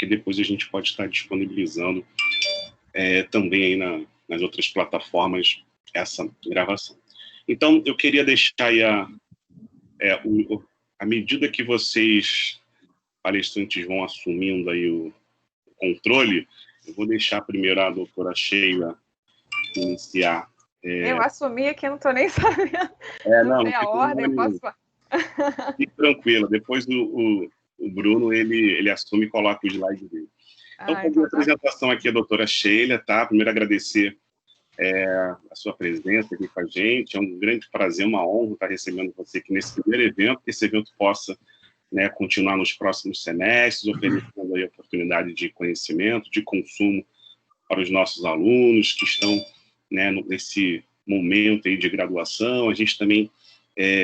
que depois a gente pode estar disponibilizando também aí nas outras plataformas essa gravação. Então, eu queria deixar aí à medida que vocês, palestrantes, vão assumindo aí o controle, eu vou deixar primeiro a doutora Sheila iniciar. Eu assumi aqui, não estou nem sabendo. Não sei a ordem, eu posso falar. Fique tranquila, depois o Bruno, ele assume e coloca o slide dele. Então, com a apresentação aqui, a doutora Sheila, tá? Primeiro, agradecer a sua presença aqui com a gente. É um grande prazer, uma honra estar recebendo você aqui nesse primeiro evento, que esse evento possa, né, continuar nos próximos semestres, oferecendo aí a oportunidade de conhecimento, de consumo para os nossos alunos que estão, né, nesse momento aí de graduação. A gente também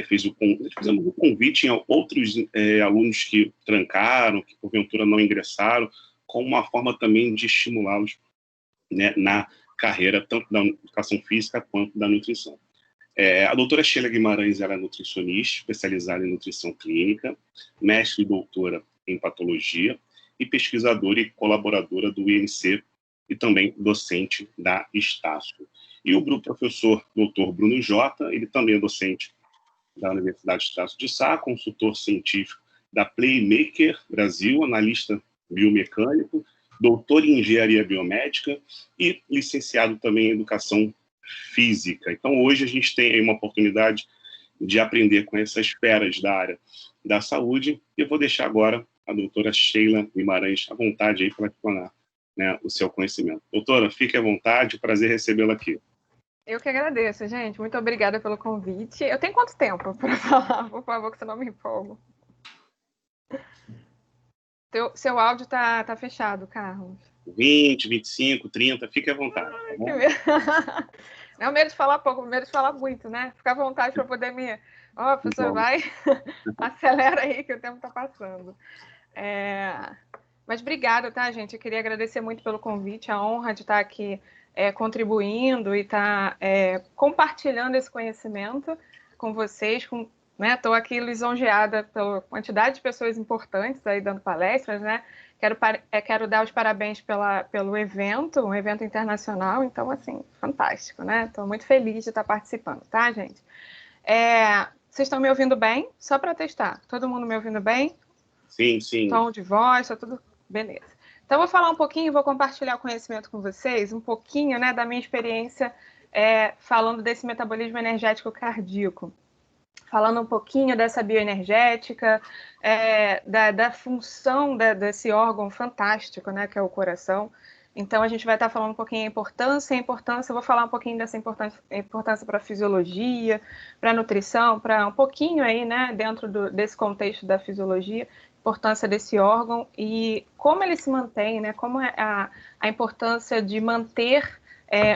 fizemos um convite em outros alunos que trancaram, que porventura não ingressaram, como uma forma também de estimulá-los, né, na carreira, tanto da educação física quanto da nutrição. A doutora Sheila Guimarães, ela é nutricionista, especializada em nutrição clínica, mestre e doutora em patologia, e pesquisadora e colaboradora do IMC, e também docente da Estácio. E o professor doutor Bruno Jota, ele também é docente da Universidade Estácio de Sá, consultor científico da Playmaker Brasil, analista biomecânico, doutor em engenharia biomédica e licenciado também em educação física. Então, hoje a gente tem aí uma oportunidade de aprender com essas feras da área da saúde, e eu vou deixar agora a doutora Sheila Guimarães à vontade aí para explanar, né, o seu conhecimento. Doutora, fique à vontade, prazer recebê-la aqui. Eu que agradeço, gente. Muito obrigada pelo convite. Eu tenho quanto tempo para falar? Por favor, que você não me empolga. Seu áudio tá fechado, Carlos. 20, 25, 30, fique à vontade. Ai, tá não, medo de falar pouco, medo de falar muito, né? Fica à vontade para poder me... professor, vai, acelera aí que o tempo está passando. Mas obrigada, tá, gente? Eu queria agradecer muito pelo convite, a honra de estar aqui contribuindo e estar compartilhando esse conhecimento com vocês. Estou aqui lisonjeada pela quantidade de pessoas importantes aí dando palestras, né? Quero dar os parabéns pelo evento, um evento internacional, então, assim, fantástico, né? Estou muito feliz de estar participando, tá, gente? Vocês estão me ouvindo bem? Só para testar. Todo mundo me ouvindo bem? Sim, sim. Tom de voz, tá tudo beleza. Então, vou falar um pouquinho, vou compartilhar o conhecimento com vocês, um pouquinho, né, da minha experiência falando desse metabolismo energético cardíaco. Falando um pouquinho dessa bioenergética, da função desse órgão fantástico, né, que é o coração. Então, a gente vai estar falando um pouquinho da importância, eu vou falar um pouquinho dessa importância para a fisiologia, para a nutrição, para um pouquinho aí, né, dentro desse contexto da fisiologia, importância desse órgão e como ele se mantém, né, como é a importância de manter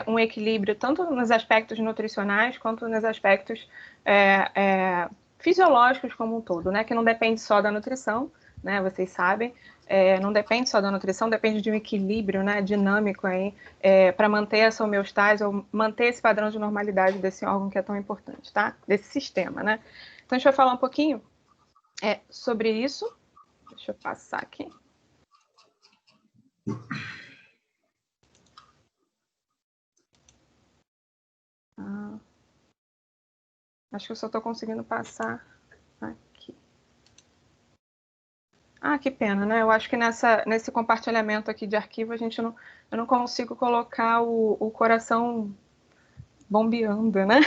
um equilíbrio tanto nos aspectos nutricionais quanto nos aspectos fisiológicos como um todo, né, que não depende só da nutrição, né, vocês sabem, não depende só da nutrição, depende de um equilíbrio, né, dinâmico aí, para manter essa homeostase ou manter esse padrão de normalidade desse órgão que é tão importante, tá? Desse sistema, né? Então, a gente vai falar um pouquinho sobre isso. Deixa eu passar aqui. Acho que eu só estou conseguindo passar aqui. Que pena, né? Eu acho que nesse compartilhamento aqui de arquivo eu não consigo colocar o coração bombeando, né?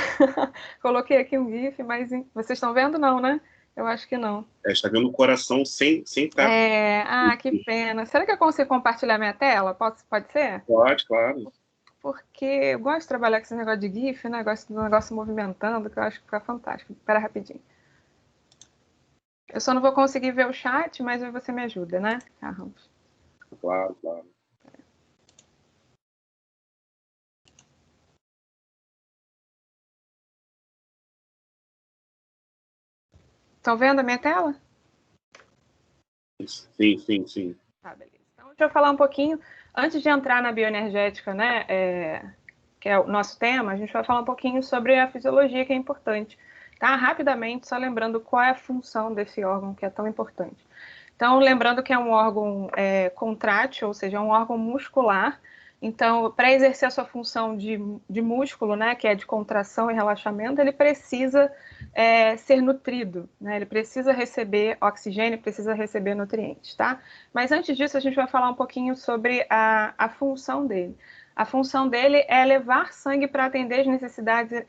Coloquei aqui um GIF, mas vocês estão vendo não, né? Eu acho que não. Está vendo o coração sem estar... que pena. Será que eu consigo compartilhar minha tela? Pode ser? Pode, claro. Porque eu gosto de trabalhar com esse negócio de GIF, né? Gosto do negócio movimentando, que eu acho que fica fantástico. Espera rapidinho. Eu só não vou conseguir ver o chat, mas aí você me ajuda, né, Carlos? Claro, claro. Estão vendo a minha tela? Sim, sim, sim. Tá, beleza. Então, deixa eu falar um pouquinho, antes de entrar na bioenergética, né, que é o nosso tema, a gente vai falar um pouquinho sobre a fisiologia, que é importante, tá? Rapidamente, só lembrando qual é a função desse órgão que é tão importante. Então, lembrando que é um órgão contrátil, ou seja, é um órgão muscular. Então, para exercer a sua função de músculo, né, que é de contração e relaxamento, ele precisa ser nutrido, né? Ele precisa receber oxigênio, precisa receber nutrientes, tá? Mas antes disso, a gente vai falar um pouquinho sobre a função dele. A função dele é levar sangue para atender as necessidades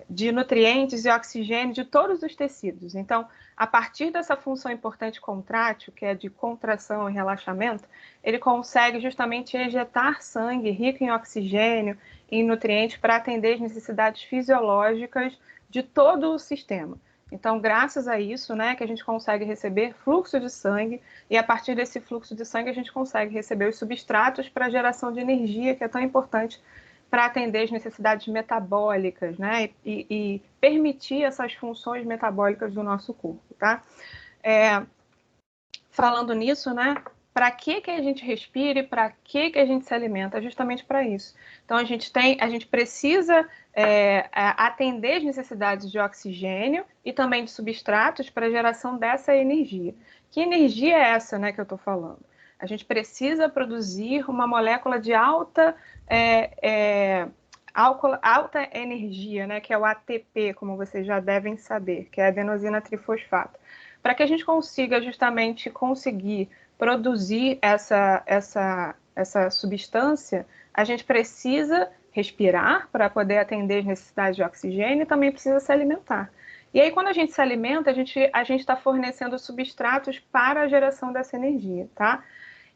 de nutrientes e oxigênio de todos os tecidos. Então, a partir dessa função importante contrátil, que é de contração e relaxamento, ele consegue justamente ejetar sangue rico em oxigênio e em nutrientes para atender as necessidades fisiológicas de todo o sistema. Então, graças a isso, né, que a gente consegue receber fluxo de sangue, e a partir desse fluxo de sangue a gente consegue receber os substratos para a geração de energia, que é tão importante para atender as necessidades metabólicas, né, e permitir essas funções metabólicas do nosso corpo, tá? Falando nisso, né, para que a gente respira e para que a gente se alimenta? Justamente para isso. Então, a gente precisa atender as necessidades de oxigênio e também de substratos para a geração dessa energia. Que energia é essa, né, que eu estou falando? A gente precisa produzir uma molécula de alta energia, né, que é o ATP, como vocês já devem saber, que é a adenosina trifosfato. Para que a gente consiga justamente produzir essa substância, a gente precisa respirar para poder atender as necessidades de oxigênio e também precisa se alimentar. E aí, quando a gente se alimenta, a gente está fornecendo substratos para a geração dessa energia, tá?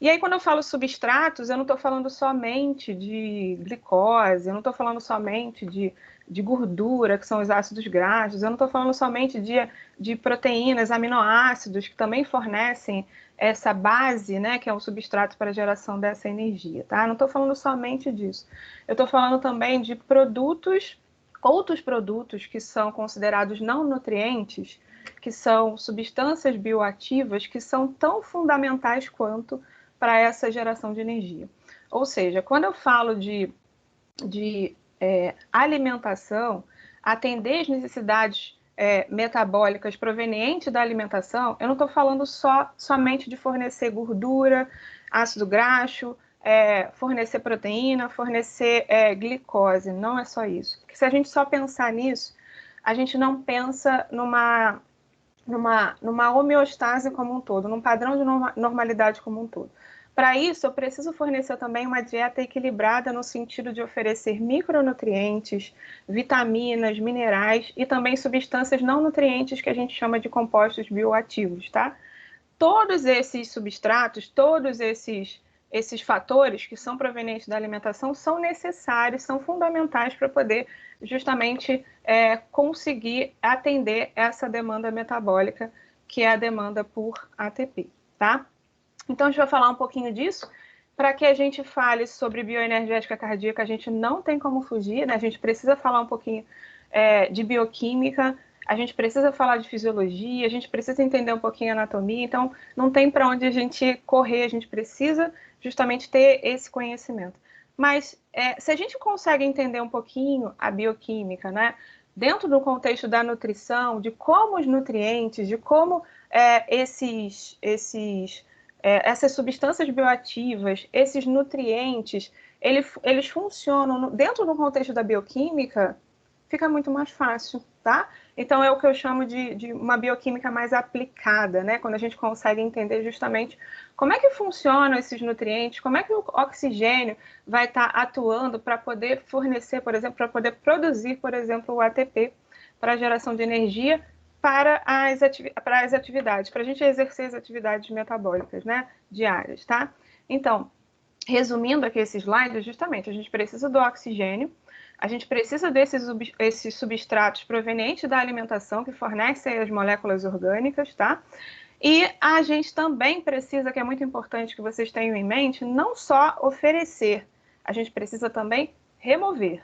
E aí, quando eu falo substratos, eu não estou falando somente de glicose, eu não estou falando somente de gordura, que são os ácidos graxos, eu não estou falando somente de proteínas, aminoácidos, que também fornecem essa base, né, que é um substrato para a geração dessa energia, tá? Não estou falando somente disso. Eu estou falando também de outros produtos que são considerados não nutrientes, que são substâncias bioativas, que são tão fundamentais quanto para essa geração de energia. Ou seja, quando eu falo de alimentação, atender as necessidades metabólicas provenientes da alimentação, eu não estou falando somente de fornecer gordura, ácido graxo, fornecer proteína, fornecer glicose, não é só isso. Porque se a gente só pensar nisso, a gente não pensa numa homeostase como um todo, num padrão de normalidade como um todo. Para isso, eu preciso fornecer também uma dieta equilibrada no sentido de oferecer micronutrientes, vitaminas, minerais e também substâncias não nutrientes que a gente chama de compostos bioativos, tá? Todos esses substratos, todos esses fatores que são provenientes da alimentação são necessários, são fundamentais para poder justamente conseguir atender essa demanda metabólica, que é a demanda por ATP, tá? Então, a gente vai falar um pouquinho disso. Para que a gente fale sobre bioenergética cardíaca, a gente não tem como fugir, né? A gente precisa falar um pouquinho de bioquímica, a gente precisa falar de fisiologia, a gente precisa entender um pouquinho a anatomia, então não tem para onde a gente correr, a gente precisa justamente ter esse conhecimento. Mas se a gente consegue entender um pouquinho a bioquímica, né? Dentro do contexto da nutrição, de como os nutrientes, de como essas substâncias bioativas, esses nutrientes, eles funcionam dentro do contexto da bioquímica, fica muito mais fácil, tá? Então, é o que eu chamo de uma bioquímica mais aplicada, né? Quando a gente consegue entender justamente como é que funcionam esses nutrientes, como é que o oxigênio vai estar atuando para poder fornecer, por exemplo, para poder produzir, por exemplo, o ATP para a geração de energia para as atividades, para a gente exercer as atividades metabólicas, né, diárias, tá? Então, resumindo aqui esse slide, justamente, a gente precisa do oxigênio, a gente precisa esses substratos provenientes da alimentação que fornecem as moléculas orgânicas, tá? E a gente também precisa, que é muito importante que vocês tenham em mente, não só oferecer, a gente precisa também remover.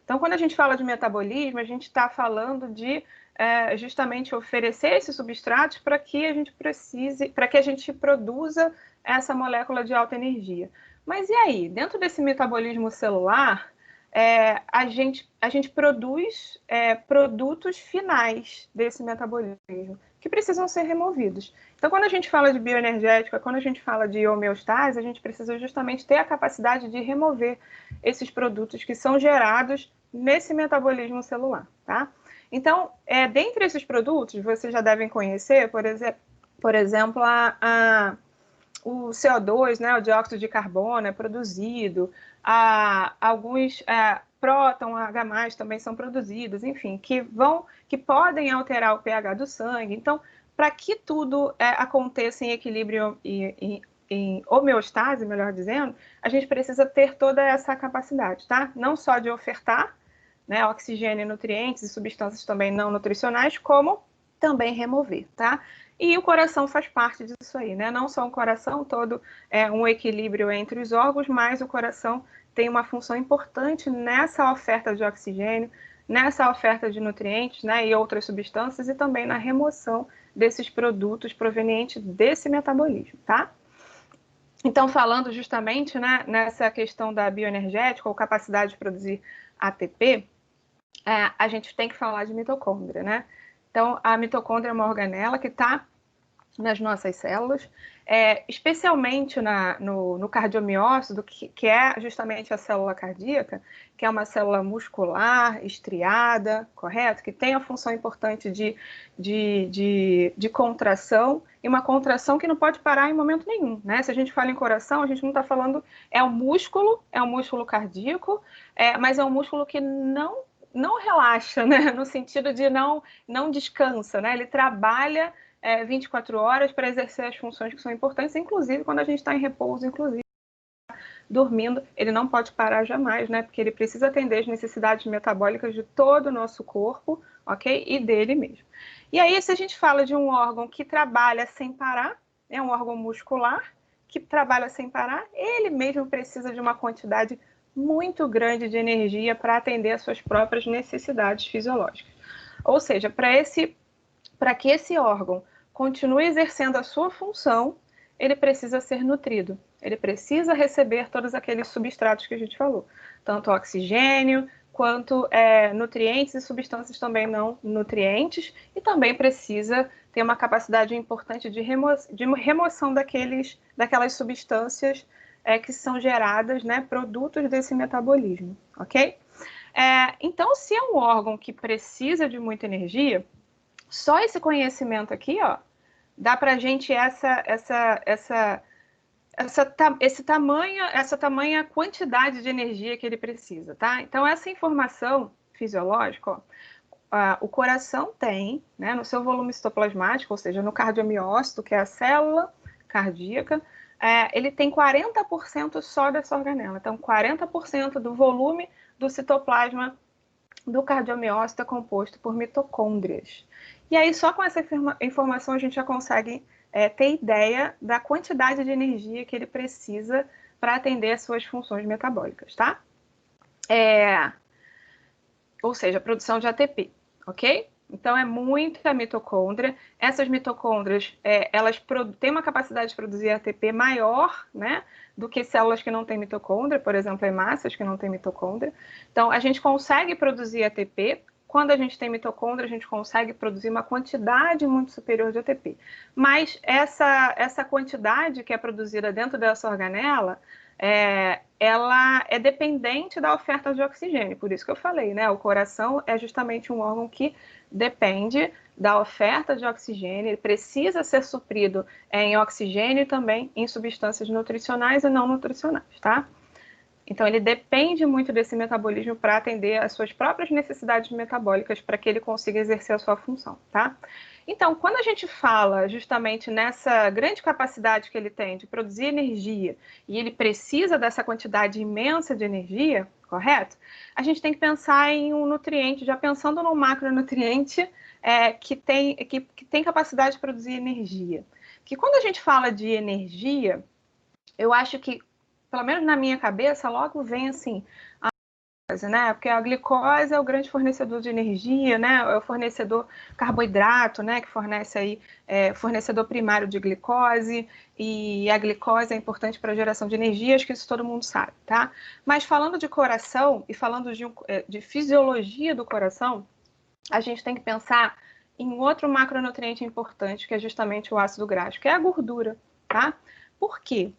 Então, quando a gente fala de metabolismo, a gente está falando de justamente oferecer esses substratos para que a gente produza essa molécula de alta energia. Mas e aí? Dentro desse metabolismo celular, a gente produz produtos finais desse metabolismo, que precisam ser removidos. Então, quando a gente fala de bioenergética, quando a gente fala de homeostase, a gente precisa justamente ter a capacidade de remover esses produtos que são gerados nesse metabolismo celular, tá? Então, dentre esses produtos, vocês já devem conhecer, por exemplo, o CO2, né, o dióxido de carbono é produzido, alguns próton, H+, também são produzidos, enfim, que podem alterar o pH do sangue. Então, para que tudo aconteça em equilíbrio e em homeostase, melhor dizendo, a gente precisa ter toda essa capacidade, tá? Não só de ofertar, né, oxigênio, nutrientes e substâncias também não nutricionais, como também remover, tá? E o coração faz parte disso aí, né? Não só o coração, todo um equilíbrio entre os órgãos, mas o coração tem uma função importante nessa oferta de oxigênio, nessa oferta de nutrientes, né, e outras substâncias, e também na remoção desses produtos provenientes desse metabolismo, tá? Então, falando justamente, né, nessa questão da bioenergética ou capacidade de produzir ATP, a gente tem que falar de mitocôndria, né? Então, a mitocôndria é uma organela que está nas nossas células, especialmente no cardiomiócito, que é justamente a célula cardíaca, que é uma célula muscular, estriada, correto? Que tem a função importante de contração, e uma contração que não pode parar em momento nenhum, né? Se a gente fala em coração, a gente não está falando, é um músculo cardíaco, mas é um músculo que não relaxa, né? No sentido de não descansa, né? Ele trabalha 24 horas para exercer as funções que são importantes, inclusive quando a gente está em repouso, inclusive dormindo, ele não pode parar jamais, né? Porque ele precisa atender as necessidades metabólicas de todo o nosso corpo, ok? E dele mesmo. E aí, se a gente fala de um órgão que trabalha sem parar, é um órgão muscular que trabalha sem parar, ele mesmo precisa de uma quantidade muito grande de energia para atender às suas próprias necessidades fisiológicas. Ou seja, para que esse órgão continue exercendo a sua função, ele precisa ser nutrido. Ele precisa receber todos aqueles substratos que a gente falou, tanto oxigênio quanto nutrientes e substâncias também não nutrientes, e também precisa ter uma capacidade importante de remoção daquelas substâncias que são geradas, né, produtos desse metabolismo, ok? Então, se é um órgão que precisa de muita energia, só esse conhecimento aqui, ó, dá para a gente essa tamanha quantidade de energia que ele precisa, tá? Então, essa informação fisiológica, ó, o coração tem, né, no seu volume citoplasmático, ou seja, no cardiomiócito, que é a célula cardíaca, ele tem 40% só dessa organela. Então, 40% do volume do citoplasma do cardiomiócito é composto por mitocôndrias. E aí, só com essa informação, a gente já consegue ter ideia da quantidade de energia que ele precisa para atender as suas funções metabólicas, tá? Ou seja, a produção de ATP, ok? Então, é muita mitocôndria. Essas mitocôndrias, elas têm uma capacidade de produzir ATP maior, né, do que células que não têm mitocôndria, por exemplo, hemácias que não têm mitocôndria. Então, a gente consegue produzir ATP. Quando a gente tem mitocôndria, a gente consegue produzir uma quantidade muito superior de ATP. Mas essa quantidade que é produzida dentro dessa organela, ela é dependente da oferta de oxigênio. Por isso que eu falei, né? O coração é justamente um órgão que depende da oferta de oxigênio, ele precisa ser suprido em oxigênio e também em substâncias nutricionais e não nutricionais, tá? Então, ele depende muito desse metabolismo para atender às suas próprias necessidades metabólicas para que ele consiga exercer a sua função, tá? Então, quando a gente fala justamente nessa grande capacidade que ele tem de produzir energia e ele precisa dessa quantidade imensa de energia, correto? A gente tem que pensar em um nutriente, já pensando num macronutriente que tem capacidade de produzir energia. Que quando a gente fala de energia, eu acho que, pelo menos na minha cabeça, logo vem assim, né? Porque a glicose é o grande fornecedor de energia, né? É o fornecedor carboidrato, né? Que fornece aí, fornecedor primário de glicose, e a glicose é importante para a geração de energia, acho que isso todo mundo sabe, tá? Mas falando de coração e falando de fisiologia do coração, a gente tem que pensar em outro macronutriente importante, que é justamente o ácido graxo, que é a gordura, tá? Por quê?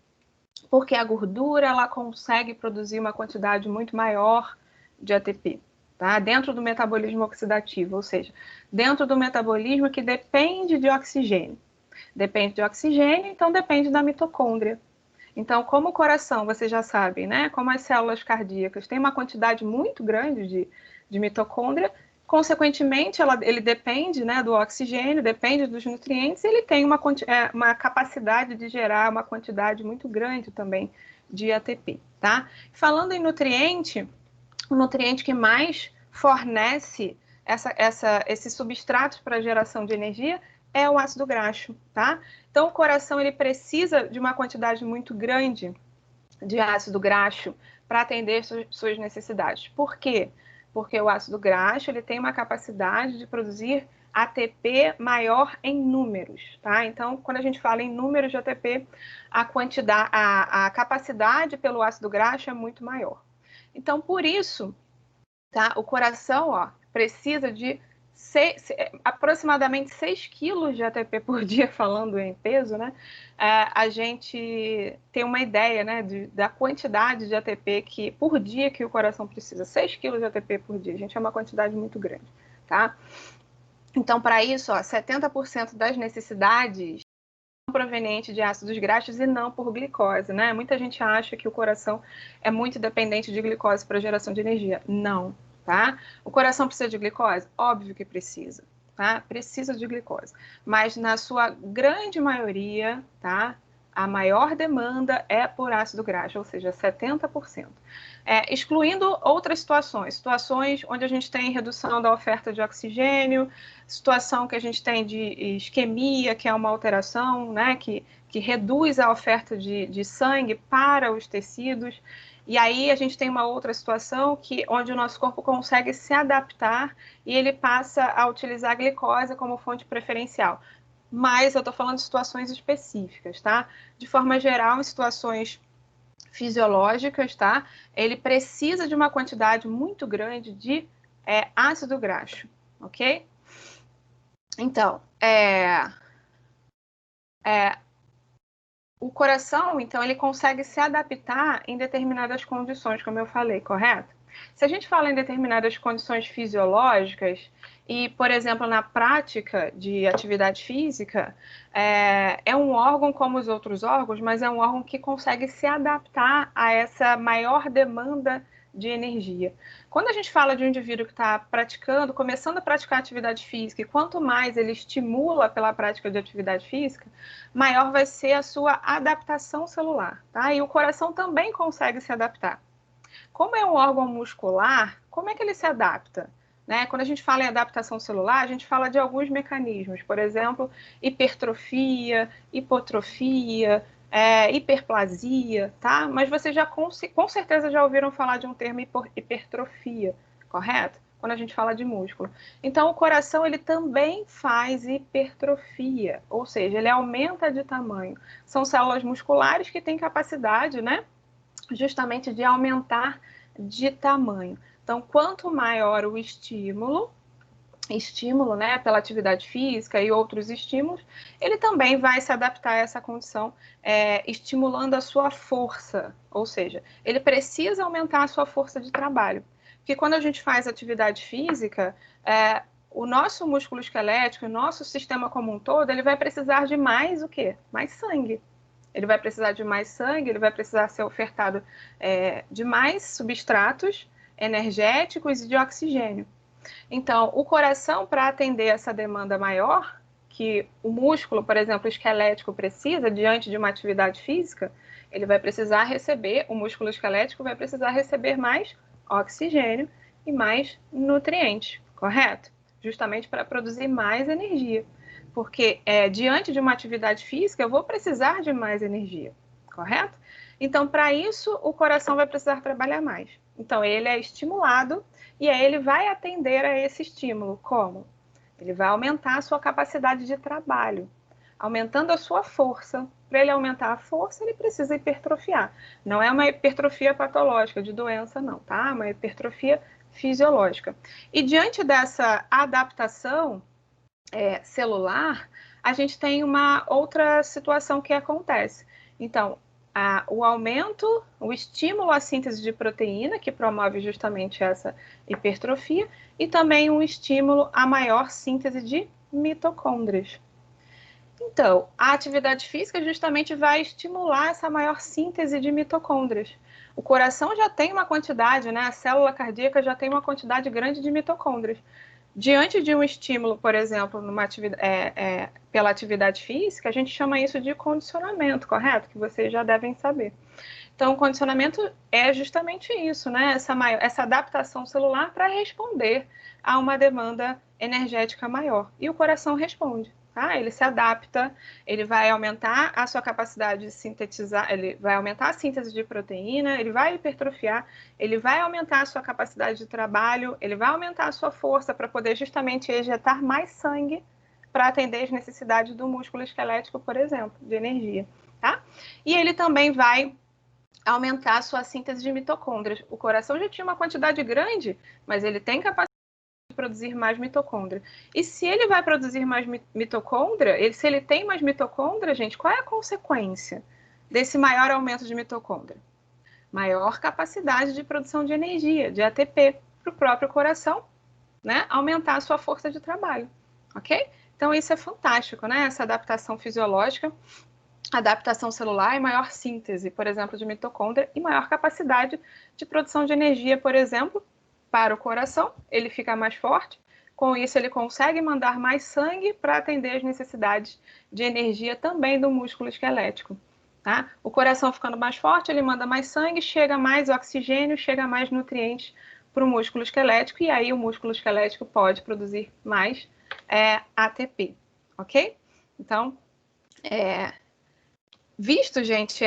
Porque a gordura ela consegue produzir uma quantidade muito maior de ATP, tá? Dentro do metabolismo oxidativo, ou seja, dentro do metabolismo que depende de oxigênio. Depende de oxigênio, então depende da mitocôndria. Então, como o coração, você já sabe, né? Como as células cardíacas têm uma quantidade muito grande de mitocôndria, consequentemente, ele depende, né, do oxigênio, depende dos nutrientes, e ele tem uma capacidade de gerar uma quantidade muito grande também de ATP, tá? Falando em nutriente, o nutriente que mais fornece esses substratos para a geração de energia é o ácido graxo, tá? Então, o coração ele precisa de uma quantidade muito grande de ácido graxo para atender suas necessidades. Por quê? Porque o ácido graxo ele tem uma capacidade de produzir ATP maior em números, tá? Então, quando a gente fala em números de ATP, a capacidade pelo ácido graxo é muito maior. Então, por isso, tá? O coração, ó, precisa de aproximadamente 6 quilos de ATP por dia, falando em peso, né? A gente tem uma ideia, né, da quantidade de ATP por dia que o coração precisa. 6 quilos de ATP por dia, gente, é uma quantidade muito grande, tá? Então, para isso, ó, 70% das necessidades são provenientes de ácidos graxos e não por glicose, né? Muita gente acha que o coração é muito dependente de glicose para geração de energia. Não, tá? O coração precisa de glicose? Óbvio que precisa, tá? Precisa de glicose. Mas na sua grande maioria, tá? A maior demanda é por ácido graxo, ou seja, 70%. Excluindo outras situações onde a gente tem redução da oferta de oxigênio, situação que a gente tem de isquemia, que é uma alteração, né, que reduz a oferta de sangue para os tecidos. E aí a gente tem uma outra situação onde o nosso corpo consegue se adaptar e ele passa a utilizar a glicose como fonte preferencial. Mas eu estou falando de situações específicas, tá? De forma geral, em situações fisiológicas, tá? Ele precisa de uma quantidade muito grande de ácido graxo, ok? Então, o coração, então, ele consegue se adaptar em determinadas condições, como eu falei, correto? Se a gente fala em determinadas condições fisiológicas, e, por exemplo, na prática de atividade física, é um órgão como os outros órgãos, mas é um órgão que consegue se adaptar a essa maior demanda de energia. Quando a gente fala de um indivíduo que está começando a praticar atividade física, e quanto mais ele estimula pela prática de atividade física, maior vai ser a sua adaptação celular, tá? E o coração também consegue se adaptar. Como é um órgão muscular, como é que ele se adapta? Né? Quando a gente fala em adaptação celular, a gente fala de alguns mecanismos, por exemplo, hipertrofia, hipotrofia, hiperplasia, tá? Mas vocês com certeza já ouviram falar de um termo hipertrofia, correto? Quando a gente fala de músculo. Então, o coração, ele também faz hipertrofia, ou seja, ele aumenta de tamanho. São células musculares que têm capacidade, né, justamente de aumentar de tamanho. Então, quanto maior o estímulo, né, pela atividade física e outros estímulos, ele também vai se adaptar a essa condição, estimulando a sua força, ou seja, ele precisa aumentar a sua força de trabalho. Porque quando a gente faz atividade física, o nosso músculo esquelético, o nosso sistema como um todo, ele vai precisar de mais o quê? Mais sangue. Ele vai precisar de mais sangue, ele vai precisar ser ofertado de mais substratos energéticos e de oxigênio. Então, o coração, para atender essa demanda maior, que o músculo, por exemplo, esquelético precisa diante de uma atividade física, ele vai precisar receber, o músculo esquelético vai precisar receber mais oxigênio e mais nutrientes, correto? Justamente para produzir mais energia. Porque diante de uma atividade física, eu vou precisar de mais energia, correto? Então, para isso, o coração vai precisar trabalhar mais. Então, ele é estimulado e aí ele vai atender a esse estímulo. Como? Ele vai aumentar a sua capacidade de trabalho, aumentando a sua força. Para ele aumentar a força, ele precisa hipertrofiar. Não é uma hipertrofia patológica de doença, não, tá? É uma hipertrofia fisiológica. E diante dessa adaptação celular, a gente tem uma outra situação que acontece. Então, o aumento, o estímulo à síntese de proteína, que promove justamente essa hipertrofia, e também um estímulo à maior síntese de mitocôndrias. Então, a atividade física justamente vai estimular essa maior síntese de mitocôndrias. O coração já tem uma quantidade, né? A célula cardíaca já tem uma quantidade grande de mitocôndrias. Diante de um estímulo, por exemplo, pela atividade física, a gente chama isso de condicionamento, correto? Que vocês já devem saber. Então, o condicionamento é justamente isso, né? Essa adaptação celular para responder a uma demanda energética maior. E o coração responde. Tá? Ele se adapta, ele vai aumentar a sua capacidade de sintetizar, ele vai aumentar a síntese de proteína, ele vai hipertrofiar, ele vai aumentar a sua capacidade de trabalho, ele vai aumentar a sua força para poder justamente ejetar mais sangue para atender as necessidades do músculo esquelético, por exemplo, de energia. Tá? E ele também vai aumentar a sua síntese de mitocôndrias. O coração já tinha uma quantidade grande, mas ele tem capacidade produzir mais mitocôndria. E se ele vai produzir mais mitocôndria, se ele tem mais mitocôndria, gente, qual é a consequência desse maior aumento de mitocôndria? Maior capacidade de produção de energia, de ATP, para o próprio coração, né? Aumentar a sua força de trabalho, ok? Então isso é fantástico, né? Essa adaptação fisiológica, adaptação celular e maior síntese, por exemplo, de mitocôndria e maior capacidade de produção de energia, por exemplo, para o coração, ele fica mais forte, com isso ele consegue mandar mais sangue para atender as necessidades de energia também do músculo esquelético. Tá? O coração ficando mais forte, ele manda mais sangue, chega mais oxigênio, chega mais nutrientes para o músculo esquelético, e aí o músculo esquelético pode produzir mais ATP, ok? Então, visto, gente,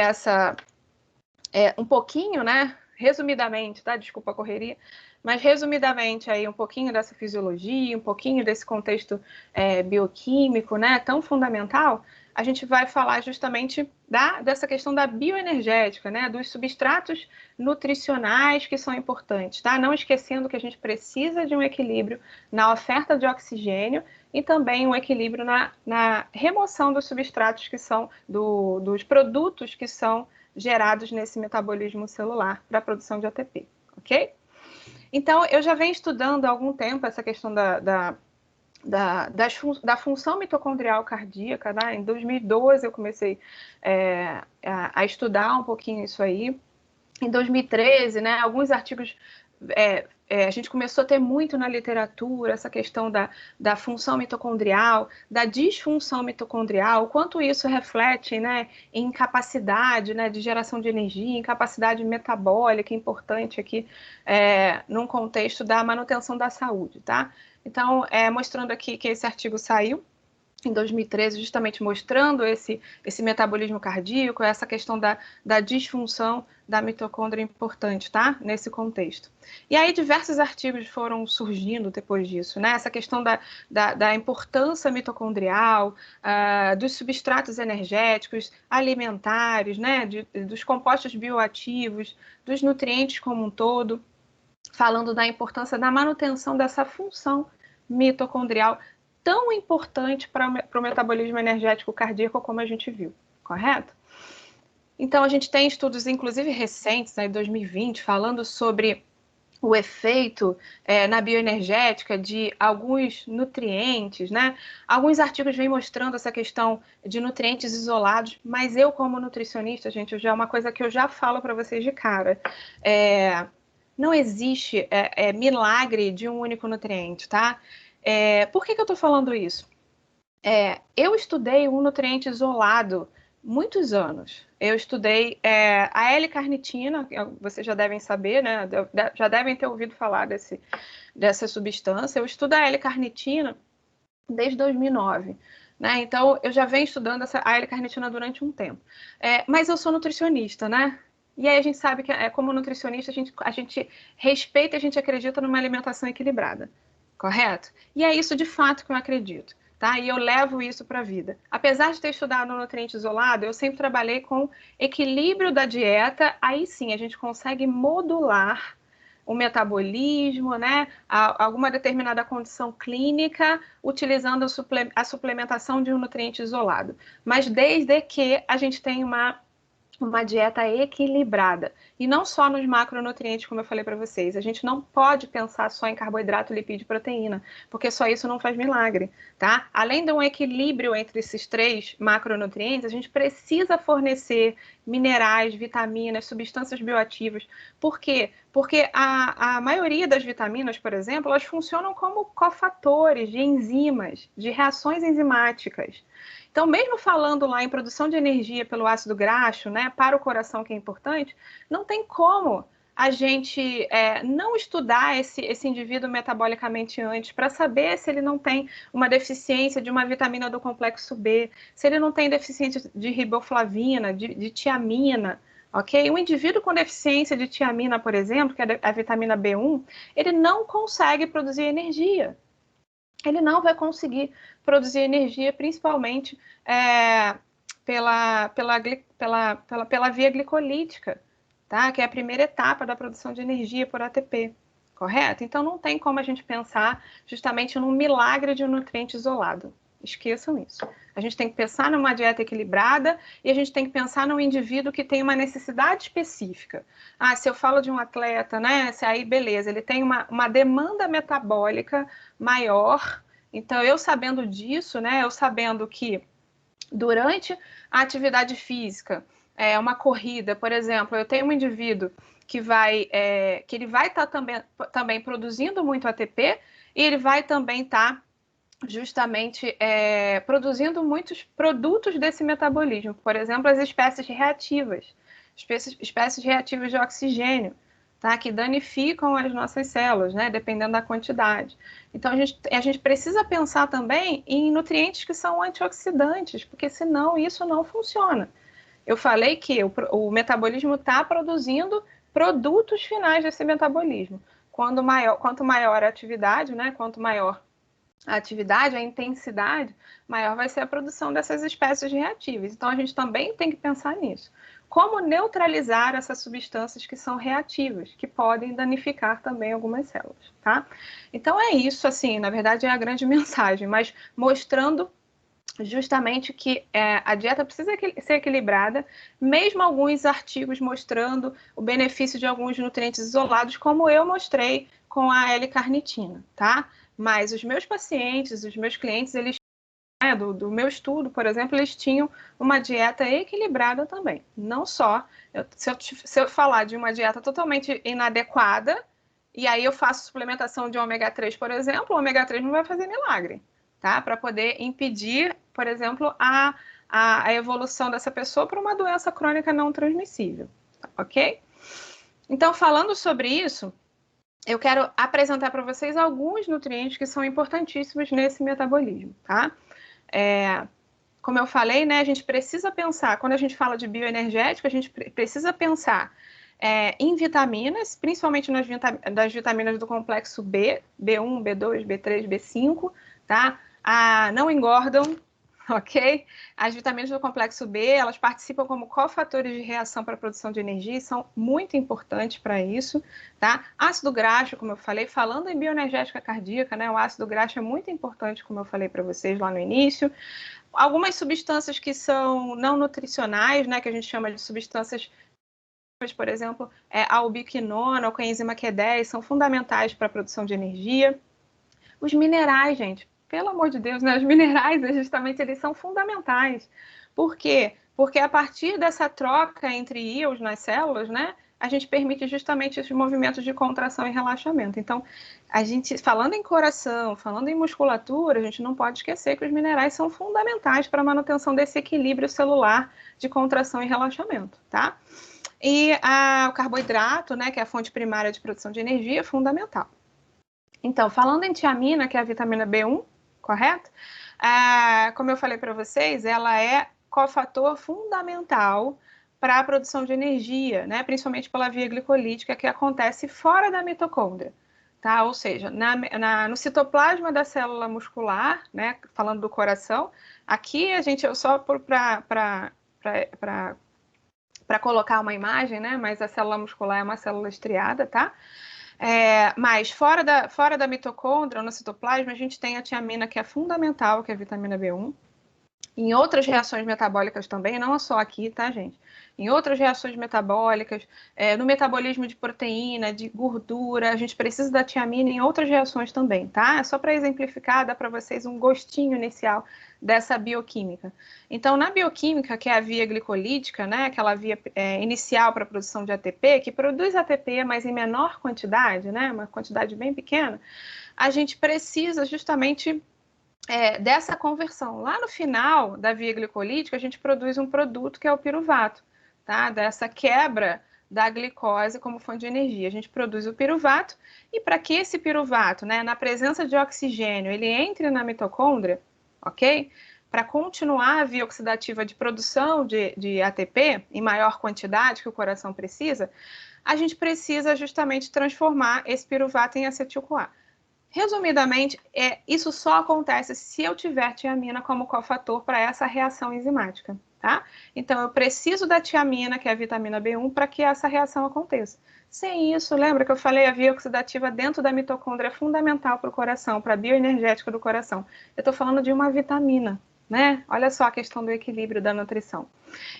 um pouquinho, né, resumidamente, tá? Desculpa a correria, mas resumidamente aí um pouquinho dessa fisiologia, um pouquinho desse contexto bioquímico, né, tão fundamental, a gente vai falar justamente dessa questão da bioenergética, né, dos substratos nutricionais que são importantes, tá? Não esquecendo que a gente precisa de um equilíbrio na oferta de oxigênio e também um equilíbrio na remoção dos substratos que são, dos produtos que são gerados nesse metabolismo celular para a produção de ATP, ok? Então, eu já venho estudando há algum tempo essa questão da função mitocondrial cardíaca, né? Em 2012 eu comecei a estudar um pouquinho isso aí. Em 2013, né, alguns artigos, a gente começou a ter muito na literatura essa questão da função mitocondrial, da disfunção mitocondrial, o quanto isso reflete, né, em capacidade, né, de geração de energia, em capacidade metabólica importante aqui, num contexto da manutenção da saúde, tá? Então, mostrando aqui que esse artigo saiu em 2013, justamente mostrando esse metabolismo cardíaco, essa questão da disfunção da mitocôndria importante, tá? Nesse contexto. E aí diversos artigos foram surgindo depois disso, né? Essa questão da importância mitocondrial, dos substratos energéticos, alimentares, né? Dos compostos bioativos, dos nutrientes como um todo, falando da importância da manutenção dessa função mitocondrial tão importante para o metabolismo energético cardíaco como a gente viu, correto? Então, a gente tem estudos, inclusive recentes, em 2020, falando sobre o efeito na bioenergética de alguns nutrientes, né? Alguns artigos vêm mostrando essa questão de nutrientes isolados, mas eu, como nutricionista, gente, já é uma coisa que eu já falo para vocês de cara. Não existe milagre de um único nutriente, tá? Por que eu estou falando isso? Eu estudei um nutriente isolado muitos anos. Eu estudei a L-carnitina, vocês já devem saber, né? Já devem ter ouvido falar dessa substância. Eu estudo a L-carnitina desde 2009. Né? Então, eu já venho estudando a L-carnitina durante um tempo. Mas eu sou nutricionista, né? E aí a gente sabe que, como nutricionista, a gente respeita e a gente acredita numa alimentação equilibrada, correto? E é isso de fato que eu acredito, tá? E eu levo isso para a vida. Apesar de ter estudado no nutriente isolado, eu sempre trabalhei com equilíbrio da dieta, aí sim a gente consegue modular o metabolismo, né? Alguma determinada condição clínica, utilizando a suplementação de um nutriente isolado. Mas desde que a gente tenha uma dieta equilibrada. E não só nos macronutrientes, como eu falei para vocês. A gente não pode pensar só em carboidrato, lipídio e proteína, porque só isso não faz milagre, tá? Além de um equilíbrio entre esses 3 macronutrientes, a gente precisa fornecer minerais, vitaminas, substâncias bioativas. Por quê? Porque a maioria das vitaminas, por exemplo, elas funcionam como cofatores de enzimas, de reações enzimáticas. Então, mesmo falando lá em produção de energia pelo ácido graxo, né, para o coração, que é importante, não tem como a gente não estudar esse indivíduo metabolicamente antes para saber se ele não tem uma deficiência de uma vitamina do complexo B, se ele não tem deficiência de riboflavina, de tiamina, ok? Um indivíduo com deficiência de tiamina, por exemplo, que é a vitamina B1, ele não consegue produzir energia. Ele não vai conseguir produzir energia, principalmente pela via glicolítica, tá? Que é a primeira etapa da produção de energia por ATP, correto? Então não tem como a gente pensar justamente num milagre de um nutriente isolado. Esqueçam isso. A gente tem que pensar numa dieta equilibrada e a gente tem que pensar num indivíduo que tem uma necessidade específica. Ah, se eu falo de um atleta, né? Se aí, beleza, ele tem uma demanda metabólica maior. Então, eu sabendo disso, né? Eu sabendo que durante a atividade física, uma corrida, por exemplo, eu tenho um indivíduo que ele vai estar também produzindo muito ATP e ele vai também estar justamente produzindo muitos produtos desse metabolismo, por exemplo, as espécies reativas, espécies reativas de oxigênio, tá? Que danificam as nossas células, né? Dependendo da quantidade. Então, a gente precisa pensar também em nutrientes que são antioxidantes, porque senão isso não funciona. Eu falei que o metabolismo está produzindo produtos finais desse metabolismo. Quanto maior a atividade, né? Quanto maior a atividade, a intensidade, maior vai ser a produção dessas espécies reativas. Então, a gente também tem que pensar nisso. Como neutralizar essas substâncias que são reativas, que podem danificar também algumas células, tá? Então, é isso, assim, na verdade é a grande mensagem, mas mostrando justamente que a dieta precisa ser equilibrada, mesmo alguns artigos mostrando o benefício de alguns nutrientes isolados, como eu mostrei com a L-carnitina, tá? Mas os meus pacientes, os meus clientes, eles do meu estudo, por exemplo, eles tinham uma dieta equilibrada também. Não só, se eu falar de uma dieta totalmente inadequada, e aí eu faço suplementação de ômega 3, por exemplo, o ômega 3 não vai fazer milagre, tá? Para poder impedir, por exemplo, a evolução dessa pessoa para uma doença crônica não transmissível, ok? Então, falando sobre isso, eu quero apresentar para vocês alguns nutrientes que são importantíssimos nesse metabolismo, tá? Como eu falei, né, a gente precisa pensar, quando a gente fala de bioenergético, a gente precisa pensar em vitaminas, principalmente das vitaminas do complexo B, B1, B2, B3, B5, tá? Não engordam, ok? As vitaminas do complexo B, elas participam como cofatores de reação para a produção de energia e são muito importantes para isso, tá? Ácido graxo, como eu falei, falando em bioenergética cardíaca, né? O ácido graxo é muito importante, como eu falei para vocês lá no início. Algumas substâncias que são não nutricionais, né? Que a gente chama de substâncias, por exemplo, a ubiquinona ou a coenzima Q10, são fundamentais para a produção de energia. Os minerais, gente, pelo amor de Deus, né? Os minerais, justamente, eles são fundamentais. Por quê? Porque a partir dessa troca entre íons nas células, né? A gente permite justamente esses movimentos de contração e relaxamento. Então, a gente, falando em coração, falando em musculatura, a gente não pode esquecer que os minerais são fundamentais para a manutenção desse equilíbrio celular de contração e relaxamento, tá? E o carboidrato, né, que é a fonte primária de produção de energia, é fundamental. Então, falando em tiamina, que é a vitamina B1, correto? Como eu falei para vocês, ela é cofator fundamental para a produção de energia, né? Principalmente pela via glicolítica, que acontece fora da mitocôndria. Tá? Ou seja, no citoplasma da célula muscular, né? Falando do coração, aqui a gente, só para colocar uma imagem, né? Mas a célula muscular é uma célula estriada, tá? Mas fora da mitocôndria, no citoplasma, a gente tem a tiamina, que é fundamental, que é a vitamina B1. Em outras reações metabólicas também, não é só aqui, tá, gente? Em outras reações metabólicas, no metabolismo de proteína, de gordura, a gente precisa da tiamina em outras reações também, tá? É só para exemplificar, dá para vocês um gostinho inicial dessa bioquímica. Então, na bioquímica, que é a via glicolítica, né, aquela via inicial para a produção de ATP, que produz ATP, mas em menor quantidade, né, uma quantidade bem pequena, a gente precisa justamente dessa conversão. Lá no final da via glicolítica, a gente produz um produto que é o piruvato, tá? Dessa quebra da glicose como fonte de energia. A gente produz o piruvato, e para que esse piruvato, né, na presença de oxigênio, ele entre na mitocôndria, ok? Para continuar a via oxidativa de produção de ATP em maior quantidade que o coração precisa, a gente precisa justamente transformar esse piruvato em acetil-CoA. Resumidamente, isso só acontece se eu tiver tiamina como cofator para essa reação enzimática, tá? Então, eu preciso da tiamina, que é a vitamina B1, para que essa reação aconteça. Sem isso, lembra que eu falei, a via oxidativa dentro da mitocôndria é fundamental para o coração, para a bioenergética do coração. Eu estou falando de uma vitamina, né? Olha só a questão do equilíbrio da nutrição.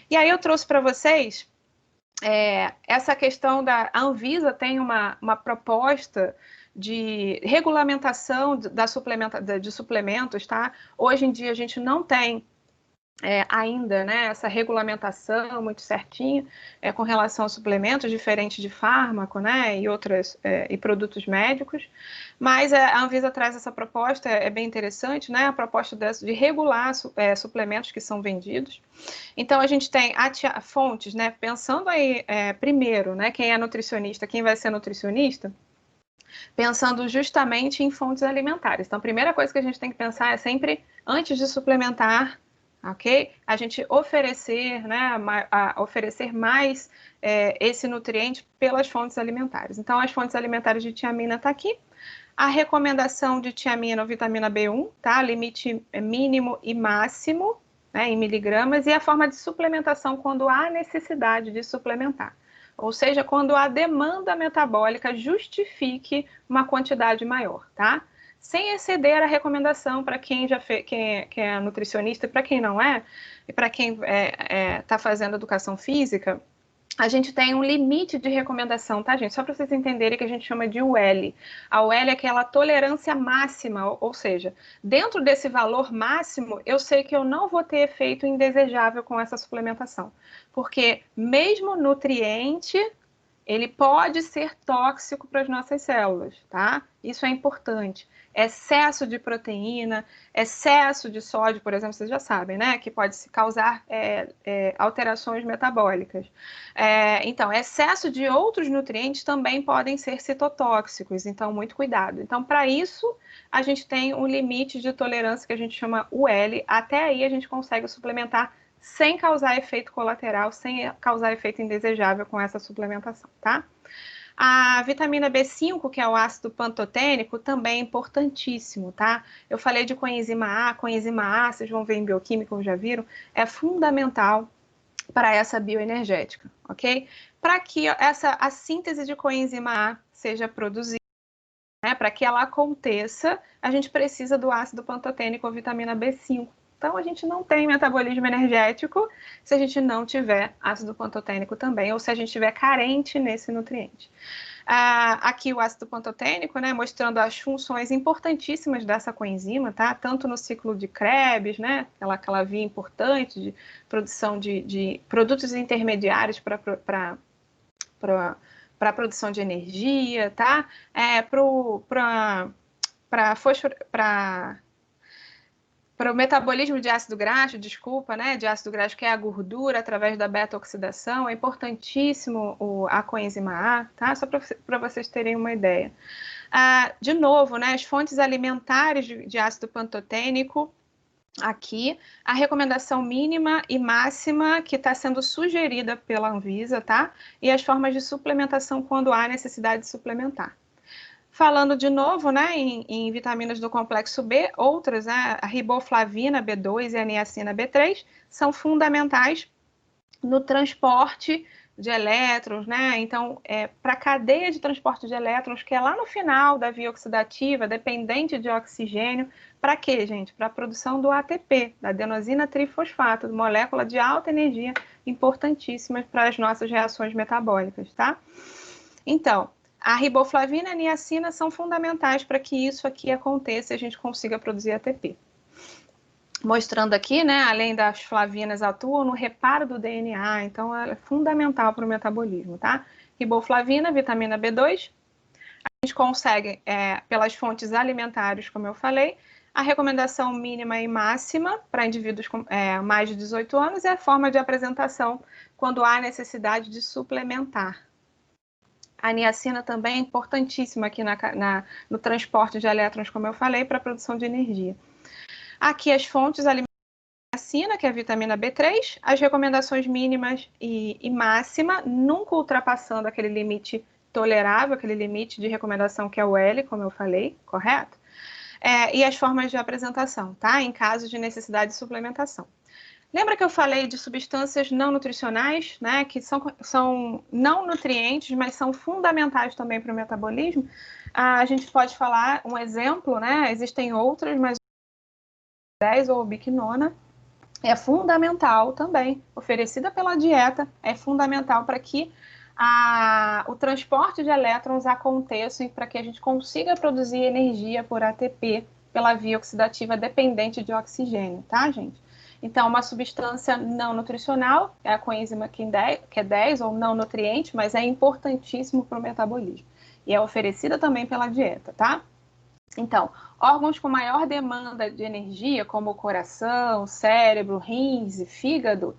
E aí eu trouxe para vocês essa questão da... A Anvisa tem uma proposta de regulamentação de suplementos, tá? Hoje em dia a gente não tem ainda, né, essa regulamentação muito certinha com relação a suplementos diferentes de fármaco, né, e produtos médicos, mas a Anvisa traz essa proposta, é bem interessante, né, a proposta de regular suplementos que são vendidos. Então a gente tem fontes, né, pensando aí primeiro, né, quem é nutricionista, quem vai ser nutricionista, pensando justamente em fontes alimentares. Então, a primeira coisa que a gente tem que pensar é sempre, antes de suplementar, ok? A gente oferecer, né, oferecer mais esse nutriente pelas fontes alimentares. Então, as fontes alimentares de tiamina tá aqui. A recomendação de tiamina ou vitamina B1, tá? Limite mínimo e máximo, né, em miligramas, e a forma de suplementação quando há necessidade de suplementar. Ou seja, quando a demanda metabólica justifique uma quantidade maior, tá? Sem exceder a recomendação para quem quem é nutricionista e para quem não é, e para quem está fazendo educação física, a gente tem um limite de recomendação, tá, gente? Só para vocês entenderem que a gente chama de UL. A UL é aquela tolerância máxima, ou seja, dentro desse valor máximo, eu sei que eu não vou ter efeito indesejável com essa suplementação. Porque mesmo nutriente, ele pode ser tóxico para as nossas células, tá? Isso é importante. Excesso de proteína, excesso de sódio, por exemplo, vocês já sabem, né? Que pode causar alterações metabólicas. Então, excesso de outros nutrientes também podem ser citotóxicos, então, muito cuidado. Então, para isso, a gente tem um limite de tolerância que a gente chama UL. Até aí, a gente consegue suplementar sem causar efeito colateral, sem causar efeito indesejável com essa suplementação, tá? A vitamina B5, que é o ácido pantotênico, também é importantíssimo, tá? Eu falei de coenzima A, vocês vão ver em bioquímica, como já viram, é fundamental para essa bioenergética, ok? Para que a síntese de coenzima A seja produzida, né, para que ela aconteça, a gente precisa do ácido pantotênico ou vitamina B5. Então, a gente não tem metabolismo energético se a gente não tiver ácido pantotênico também, ou se a gente estiver carente nesse nutriente. Aqui o ácido pantotênico, né, mostrando as funções importantíssimas dessa coenzima, tá? Tanto no ciclo de Krebs, né, aquela via importante de produção de produtos intermediários para a produção de energia, tá? Para o metabolismo de ácido graxo, né, de ácido graxo, que é a gordura, através da beta-oxidação, é importantíssimo a coenzima A, tá? Só para vocês terem uma ideia. De novo, né, as fontes alimentares de ácido pantotênico, aqui a recomendação mínima e máxima que está sendo sugerida pela Anvisa, tá? E as formas de suplementação quando há necessidade de suplementar. Falando de novo, né, em vitaminas do complexo B, outras, né, a riboflavina B2 e a niacina B3, são fundamentais no transporte de elétrons, né? Então, para a cadeia de transporte de elétrons, que é lá no final da via oxidativa, dependente de oxigênio, para quê, gente? Para a produção do ATP, da adenosina trifosfato, molécula de alta energia, importantíssima para as nossas reações metabólicas, tá? Então, a riboflavina e a niacina são fundamentais para que isso aqui aconteça e a gente consiga produzir ATP. Mostrando aqui, né, além das flavinas, atuam no reparo do DNA, então ela é fundamental para o metabolismo, tá? Riboflavina, vitamina B2, a gente consegue, pelas fontes alimentares, como eu falei, a recomendação mínima e máxima para indivíduos com mais de 18 anos é a forma de apresentação quando há necessidade de suplementar. A niacina também é importantíssima aqui no transporte de elétrons, como eu falei, para a produção de energia. Aqui as fontes alimentares, niacina, que é a vitamina B3, as recomendações mínimas e máxima, nunca ultrapassando aquele limite tolerável, aquele limite de recomendação que é o L, como eu falei, correto? E as formas de apresentação, tá? Em caso de necessidade de suplementação. Lembra que eu falei de substâncias não nutricionais, né? Que são não nutrientes, mas são fundamentais também para o metabolismo? A gente pode falar um exemplo, né? Existem outras, mas 10 ou biquinona é fundamental também, oferecida pela dieta, é fundamental para que o transporte de elétrons aconteça e para que a gente consiga produzir energia por ATP pela via oxidativa dependente de oxigênio, tá, gente? Então, uma substância não nutricional é a coenzima Q10, ou não nutriente, mas é importantíssimo para o metabolismo. E é oferecida também pela dieta, tá? Então, órgãos com maior demanda de energia, como o coração, cérebro, rins e fígado,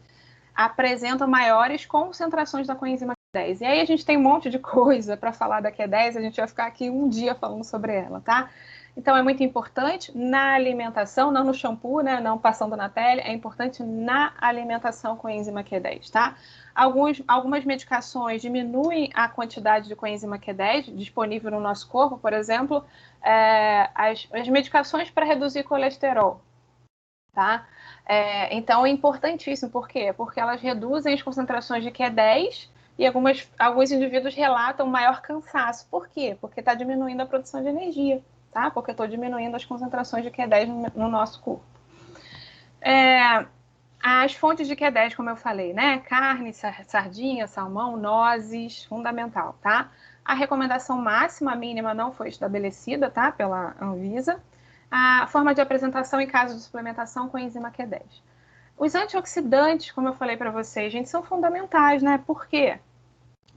apresentam maiores concentrações da coenzima Q10. E aí a gente tem um monte de coisa para falar da Q10, a gente vai ficar aqui um dia falando sobre ela, tá? Então, é muito importante na alimentação, não no shampoo, né? Não passando na pele, é importante na alimentação com enzima Q10, tá? Algumas medicações diminuem a quantidade de coenzima Q10 disponível no nosso corpo, por exemplo, as medicações para reduzir colesterol, tá? Então, é importantíssimo, por quê? Porque elas reduzem as concentrações de Q10 e alguns indivíduos relatam maior cansaço. Por quê? Porque está diminuindo a produção de energia, tá? Porque estou diminuindo as concentrações de Q10 no nosso corpo. As fontes de Q10, como eu falei, né? Carne, sardinha, salmão, nozes, fundamental, tá? A recomendação máxima, mínima, não foi estabelecida, tá? Pela Anvisa. A forma de apresentação em caso de suplementação com enzima Q10. Os antioxidantes, como eu falei para vocês, gente, são fundamentais, né? Por quê?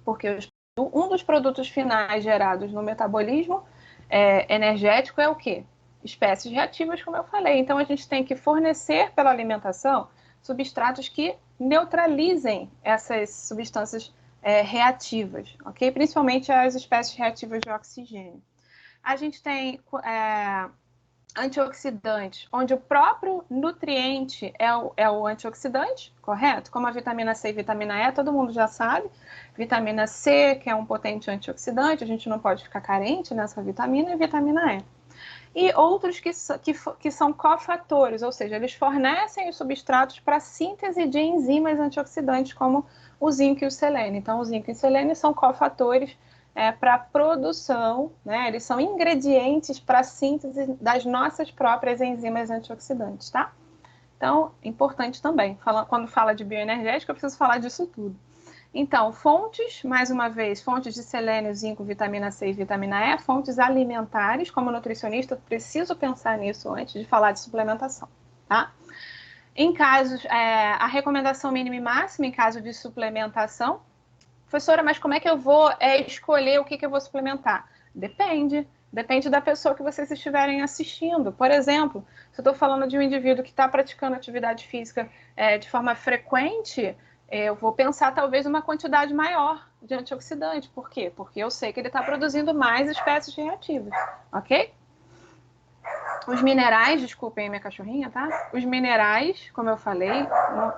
Porque um dos produtos finais gerados no metabolismo energético é o quê? Espécies reativas, como eu falei. Então, a gente tem que fornecer pela alimentação substratos que neutralizem essas substâncias reativas, ok? Principalmente as espécies reativas de oxigênio. A gente tem antioxidantes, onde o próprio nutriente é o antioxidante, correto? Como a vitamina C e vitamina E, todo mundo já sabe. Vitamina C, que é um potente antioxidante, a gente não pode ficar carente nessa vitamina, e vitamina E. E outros que são cofatores, ou seja, eles fornecem os substratos para a síntese de enzimas antioxidantes, como o zinco e o selênio. Então, o zinco e o selênio são cofatores para a produção, né? Eles são ingredientes para a síntese das nossas próprias enzimas antioxidantes, tá? Então, importante também. Quando fala de bioenergética, eu preciso falar disso tudo. Então, fontes, mais uma vez, fontes de selênio, zinco, vitamina C e vitamina E, fontes alimentares, como nutricionista, preciso pensar nisso antes de falar de suplementação, tá? Em casos, a recomendação mínima e máxima, em caso de suplementação, professora, mas como é que eu vou escolher o que eu vou suplementar? Depende da pessoa que vocês estiverem assistindo. Por exemplo, se eu estou falando de um indivíduo que está praticando atividade física de forma frequente, eu vou pensar talvez uma quantidade maior de antioxidante. Por quê? Porque eu sei que ele está produzindo mais espécies reativas, ok? Os minerais, desculpem a minha cachorrinha, tá? Os minerais, como eu falei,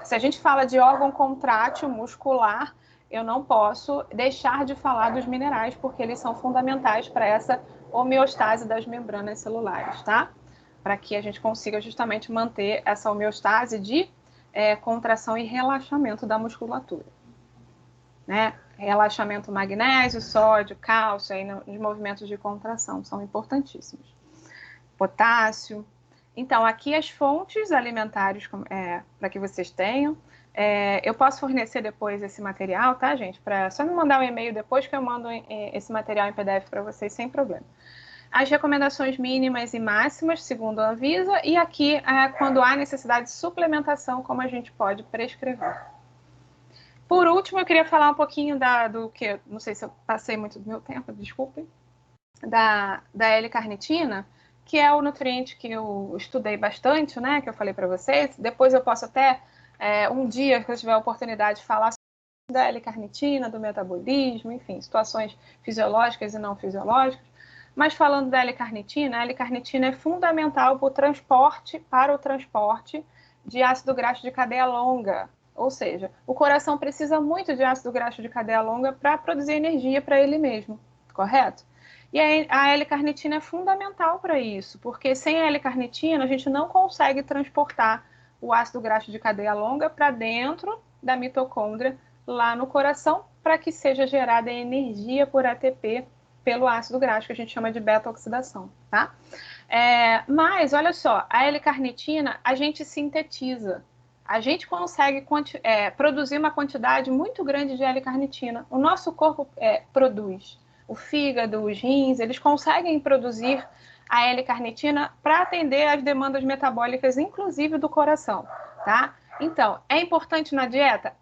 se a gente fala de órgão contrátil muscular, eu não posso deixar de falar dos minerais, porque eles são fundamentais para essa homeostase das membranas celulares, tá? Para que a gente consiga justamente manter essa homeostase de contração e relaxamento da musculatura, né? Relaxamento magnésio, sódio, cálcio, aí nos movimentos de contração, são importantíssimos. Potássio. Então, aqui as fontes alimentares para que vocês tenham. Eu posso fornecer depois esse material, tá, gente? Só me mandar um e-mail depois que eu mando esse material em PDF para vocês sem problema. As recomendações mínimas e máximas, segundo a Anvisa, e aqui, quando há necessidade de suplementação, como a gente pode prescrever. Por último, eu queria falar um pouquinho do que, não sei se eu passei muito do meu tempo, desculpem, da L-carnitina, que é o nutriente que eu estudei bastante, né, que eu falei para vocês. Depois eu posso até, um dia, que eu tiver a oportunidade, falar da L-carnitina, do metabolismo, enfim, situações fisiológicas e não fisiológicas. Mas falando da L-carnitina, a L-carnitina é fundamental para o transporte de ácido graxo de cadeia longa. Ou seja, o coração precisa muito de ácido graxo de cadeia longa para produzir energia para ele mesmo, correto? E a L-carnitina é fundamental para isso, porque sem a L-carnitina a gente não consegue transportar o ácido graxo de cadeia longa para dentro da mitocôndria, lá no coração, para que seja gerada energia por ATP pelo ácido graxo, que a gente chama de beta-oxidação, tá? Mas, olha só, a L-carnitina a gente sintetiza. A gente consegue produzir uma quantidade muito grande de L-carnitina. O nosso corpo produz. O fígado, os rins, eles conseguem produzir a L-carnitina para atender às demandas metabólicas, inclusive do coração, tá? Então, é importante na dieta?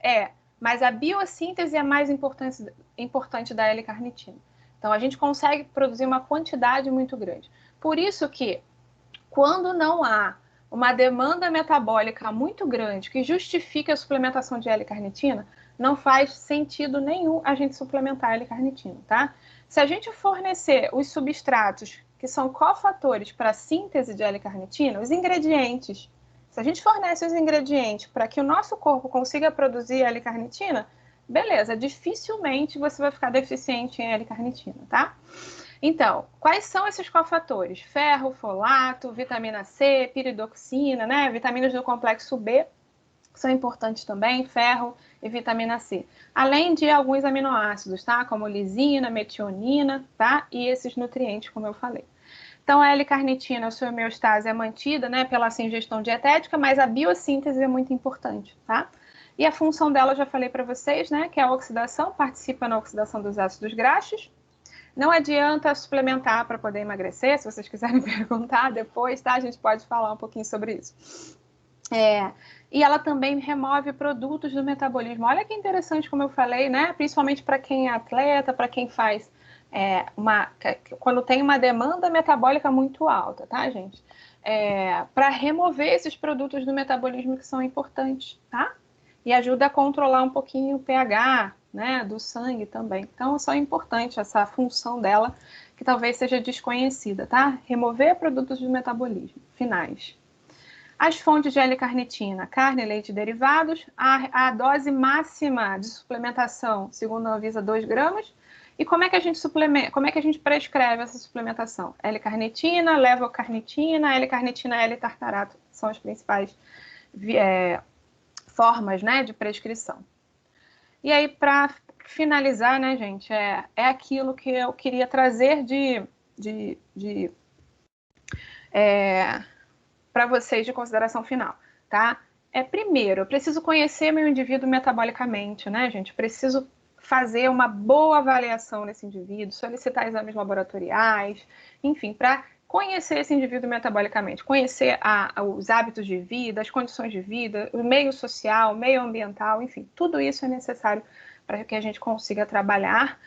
Mas a biossíntese é mais importante da L-carnitina. Então, a gente consegue produzir uma quantidade muito grande. Por isso que, quando não há uma demanda metabólica muito grande que justifique a suplementação de L-carnitina, não faz sentido nenhum a gente suplementar a L-carnitina, tá? Se a gente fornecer os substratos que são cofatores para a síntese de L-carnitina, os ingredientes, se a gente fornece os ingredientes para que o nosso corpo consiga produzir L-carnitina, beleza, dificilmente você vai ficar deficiente em L-carnitina, tá? Então, quais são esses cofatores? Ferro, folato, vitamina C, piridoxina, né? Vitaminas do complexo B são importantes também, ferro e vitamina C. Além de alguns aminoácidos, tá? Como lisina, metionina, tá? E esses nutrientes, como eu falei. Então, a L-carnitina, a sua homeostase é mantida, né? Pela ingestão dietética, mas a biossíntese é muito importante, tá? E a função dela, eu já falei para vocês, né? Que é a oxidação, participa na oxidação dos ácidos graxos. Não adianta suplementar para poder emagrecer, se vocês quiserem perguntar depois, tá? A gente pode falar um pouquinho sobre isso. E ela também remove produtos do metabolismo. Olha que interessante, como eu falei, né? Principalmente para quem é atleta, para quem faz quando tem uma demanda metabólica muito alta, tá, gente? Para remover esses produtos do metabolismo que são importantes, tá? E ajuda a controlar um pouquinho o pH, né, do sangue também. Então, só é importante essa função dela, que talvez seja desconhecida, tá? Remover produtos do metabolismo, finais. As fontes de L-carnitina, carne, leite e derivados. A dose máxima de suplementação, segundo a Anvisa, 2 gramas. E como é que a gente prescreve essa suplementação? L-carnitina, levocarnitina, L-carnitina, L-tartarato são as principais formas, né, de prescrição. E aí, para finalizar, né, gente, é aquilo que eu queria trazer para vocês de consideração final, tá? Primeiro, eu preciso conhecer meu indivíduo metabolicamente, né, gente? Eu preciso fazer uma boa avaliação nesse indivíduo, solicitar exames laboratoriais, enfim, para conhecer esse indivíduo metabolicamente, conhecer os hábitos de vida, as condições de vida, o meio social, o meio ambiental, enfim, tudo isso é necessário para que a gente consiga trabalhar,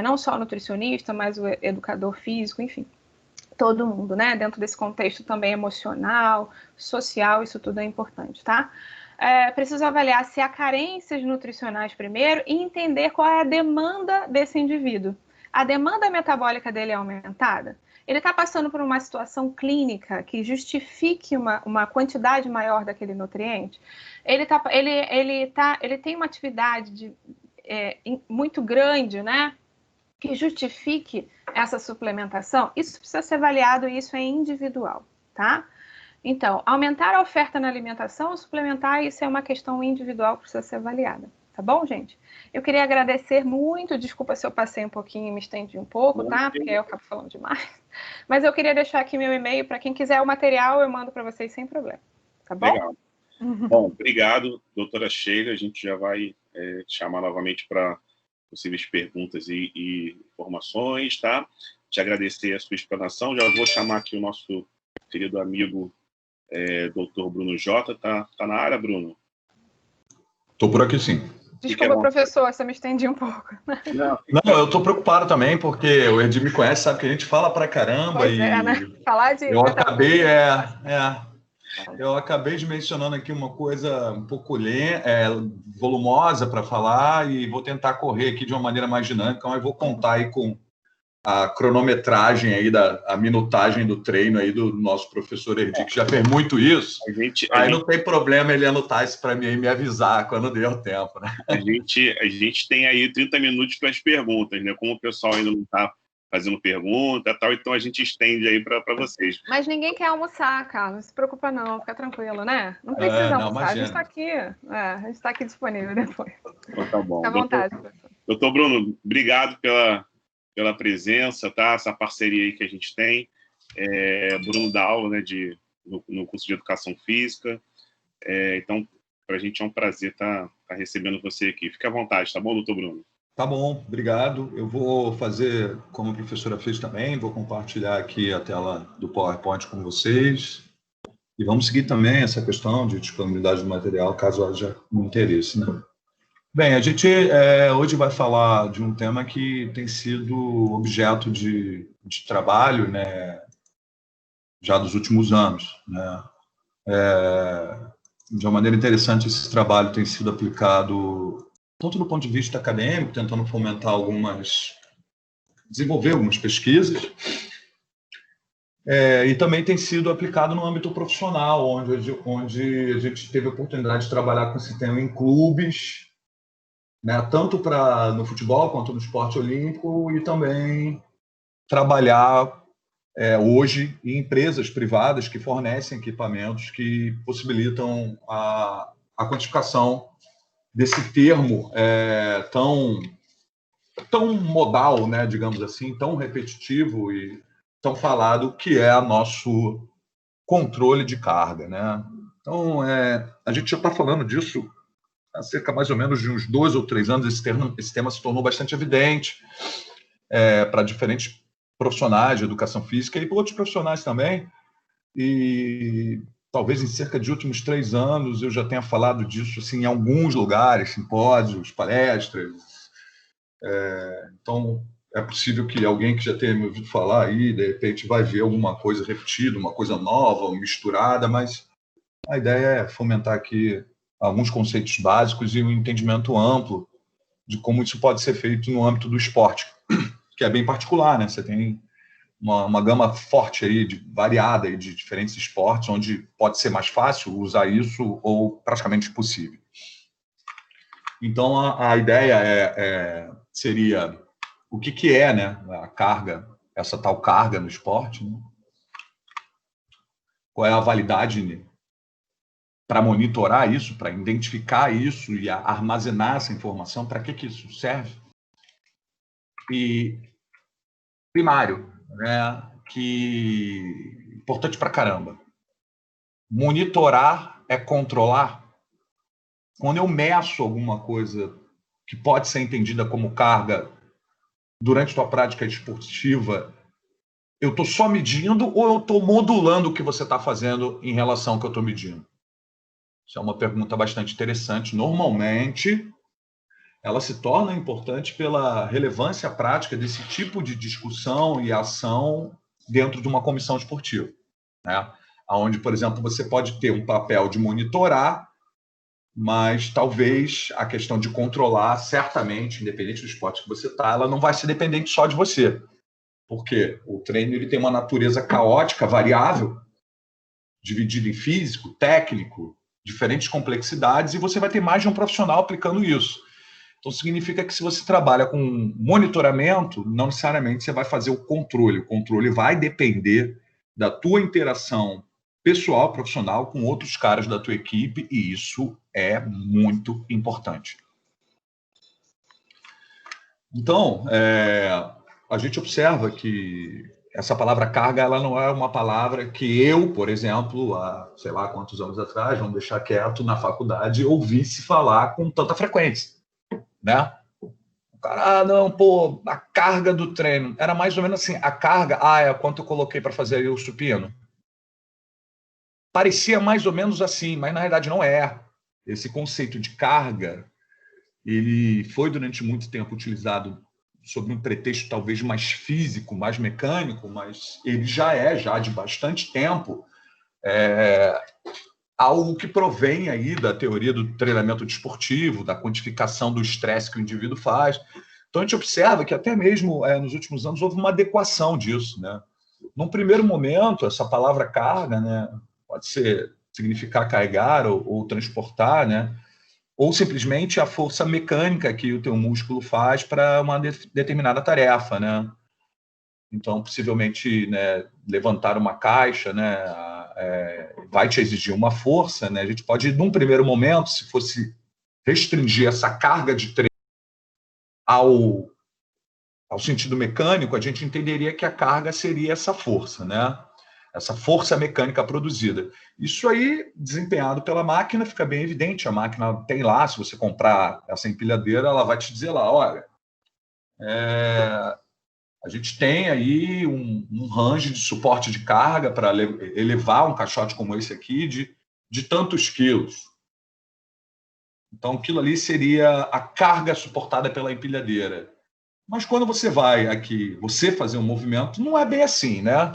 não só o nutricionista, mas o educador físico, enfim, todo mundo, né? Dentro desse contexto também emocional, social, isso tudo é importante, tá? Preciso avaliar se há carências nutricionais primeiro e entender qual é a demanda desse indivíduo. A demanda metabólica dele é aumentada? ele está passando por uma situação clínica que justifique uma quantidade maior daquele nutriente, ele tem uma atividade muito grande, né, que justifique essa suplementação, isso precisa ser avaliado e isso é individual, tá? Então, aumentar a oferta na alimentação ou suplementar, isso é uma questão individual que precisa ser avaliada. Tá bom, gente? Eu queria agradecer muito, desculpa se eu passei um pouquinho e me estendi um pouco, tá? Porque aí eu acabo falando demais. Mas eu queria deixar aqui meu e-mail, para quem quiser o material, eu mando para vocês sem problema. Tá bom? Legal. Bom, obrigado, doutora Sheila. A gente já vai chamar novamente para possíveis perguntas e informações, tá? Te agradecer a sua explanação. Já vou chamar aqui o nosso querido amigo, doutor Bruno Jota. Tá na área, Bruno? Estou por aqui, sim. Desculpa, professor, se eu me estendi um pouco. Não, eu estou preocupado também, porque o Erdi me conhece, sabe que a gente fala pra caramba. Pois né? Falar de... Eu acabei de mencionando aqui uma coisa um pouco volumosa para falar e vou tentar correr aqui de uma maneira mais dinâmica, mas vou contar aí com a cronometragem aí, a minutagem do treino aí do nosso professor Erdi, que já fez muito isso. Não tem problema ele anotar isso para mim e me avisar quando der tempo, né? A gente tem aí 30 minutos para as perguntas, né? Como o pessoal ainda não está fazendo pergunta e tal, então a gente estende aí para vocês. Mas ninguém quer almoçar, Carlos, não se preocupa não, fica tranquilo, né? Não precisa almoçar, a gente está aqui, a gente está aqui disponível depois. Então, tá bom. Fica à vontade, professor. Doutor Bruno, obrigado pela presença, tá? Essa parceria aí que a gente tem. Bruno dá aula, né, no curso de Educação Física, então para a gente é um prazer estar recebendo você aqui. Fique à vontade, tá bom, doutor Bruno? Tá bom, obrigado. Eu vou fazer como a professora fez também, vou compartilhar aqui a tela do PowerPoint com vocês. E vamos seguir também essa questão de disponibilidade do material, caso haja um interesse, né? Bem, a gente hoje vai falar de um tema que tem sido objeto de trabalho, né, já dos últimos anos, né? De uma maneira interessante, esse trabalho tem sido aplicado tanto do ponto de vista acadêmico, tentando desenvolver algumas pesquisas, e também tem sido aplicado no âmbito profissional, onde a gente teve a oportunidade de trabalhar com esse tema em clubes, né, tanto no futebol quanto no esporte olímpico, e também trabalhar hoje em empresas privadas que fornecem equipamentos que possibilitam a quantificação desse termo tão modal, né, digamos assim, tão repetitivo e tão falado, que é o nosso controle de carga, né? Então, a gente já está falando disso há cerca mais ou menos de uns 2 ou 3 anos. Esse tema se tornou bastante evidente para diferentes profissionais de educação física e para outros profissionais também. E talvez em cerca de últimos 3 anos eu já tenha falado disso assim, em alguns lugares, simpósios, palestras. Então, é possível que alguém que já tenha me ouvido falar aí, de repente, vai ver alguma coisa repetida, uma coisa nova, misturada, mas a ideia é fomentar aqui alguns conceitos básicos e um entendimento amplo de como isso pode ser feito no âmbito do esporte, que é bem particular, né? Você tem uma gama forte aí, variada aí de diferentes esportes, onde pode ser mais fácil usar isso ou praticamente impossível. Então, a ideia seria o que é, né, a carga, essa tal carga no esporte, né? Qual é a validade para monitorar isso, para identificar isso e armazenar essa informação, para que isso serve? E primário, né, que importante pra caramba. Monitorar é controlar. Quando eu meço alguma coisa que pode ser entendida como carga durante a tua prática esportiva, eu estou só medindo ou eu estou modulando o que você está fazendo em relação ao que eu estou medindo? Isso é uma pergunta bastante interessante. Normalmente, ela se torna importante pela relevância prática desse tipo de discussão e ação dentro de uma comissão esportiva, né? Onde, por exemplo, você pode ter um papel de monitorar, mas talvez a questão de controlar, certamente, independente do esporte que você está, ela não vai ser dependente só de você, Porque o treino ele tem uma natureza caótica, variável, dividido em físico, técnico, diferentes complexidades, e você vai ter mais de um profissional aplicando isso. Então, significa que se você trabalha com monitoramento, não necessariamente você vai fazer o controle. O controle vai depender da tua interação pessoal, profissional, com outros caras da tua equipe, e isso é muito importante. Então, a gente observa que essa palavra carga, ela não é uma palavra que eu, por exemplo, há sei lá quantos anos atrás, vamos deixar quieto, na faculdade, ouvisse falar com tanta frequência, né? O cara, não, pô, a carga do treino. Era mais ou menos assim, a carga, é quanto eu coloquei para fazer o supino. Parecia mais ou menos assim, mas na realidade não é. Esse conceito de carga, ele foi durante muito tempo utilizado sob um pretexto talvez mais físico, mais mecânico, mas ele já de bastante tempo, algo que provém aí da teoria do treinamento desportivo, da quantificação do estresse que o indivíduo faz. Então a gente observa que até mesmo nos últimos anos houve uma adequação disso, né? Num primeiro momento, essa palavra carga, né, pode significar carregar ou transportar, né? Ou simplesmente a força mecânica que o teu músculo faz para uma determinada tarefa, né? Então, possivelmente, né, levantar uma caixa, né, vai te exigir uma força, né? A gente pode, num primeiro momento, se fosse restringir essa carga de treino ao sentido mecânico, a gente entenderia que a carga seria essa força, né? Essa força mecânica produzida. Isso aí, desempenhado pela máquina, fica bem evidente. A máquina tem lá, se você comprar essa empilhadeira, ela vai te dizer lá, olha, a gente tem aí um range de suporte de carga para elevar um caixote como esse aqui de tantos quilos. Então, aquilo ali seria a carga suportada pela empilhadeira. Mas quando você vai aqui, você fazer um movimento, não é bem assim, né?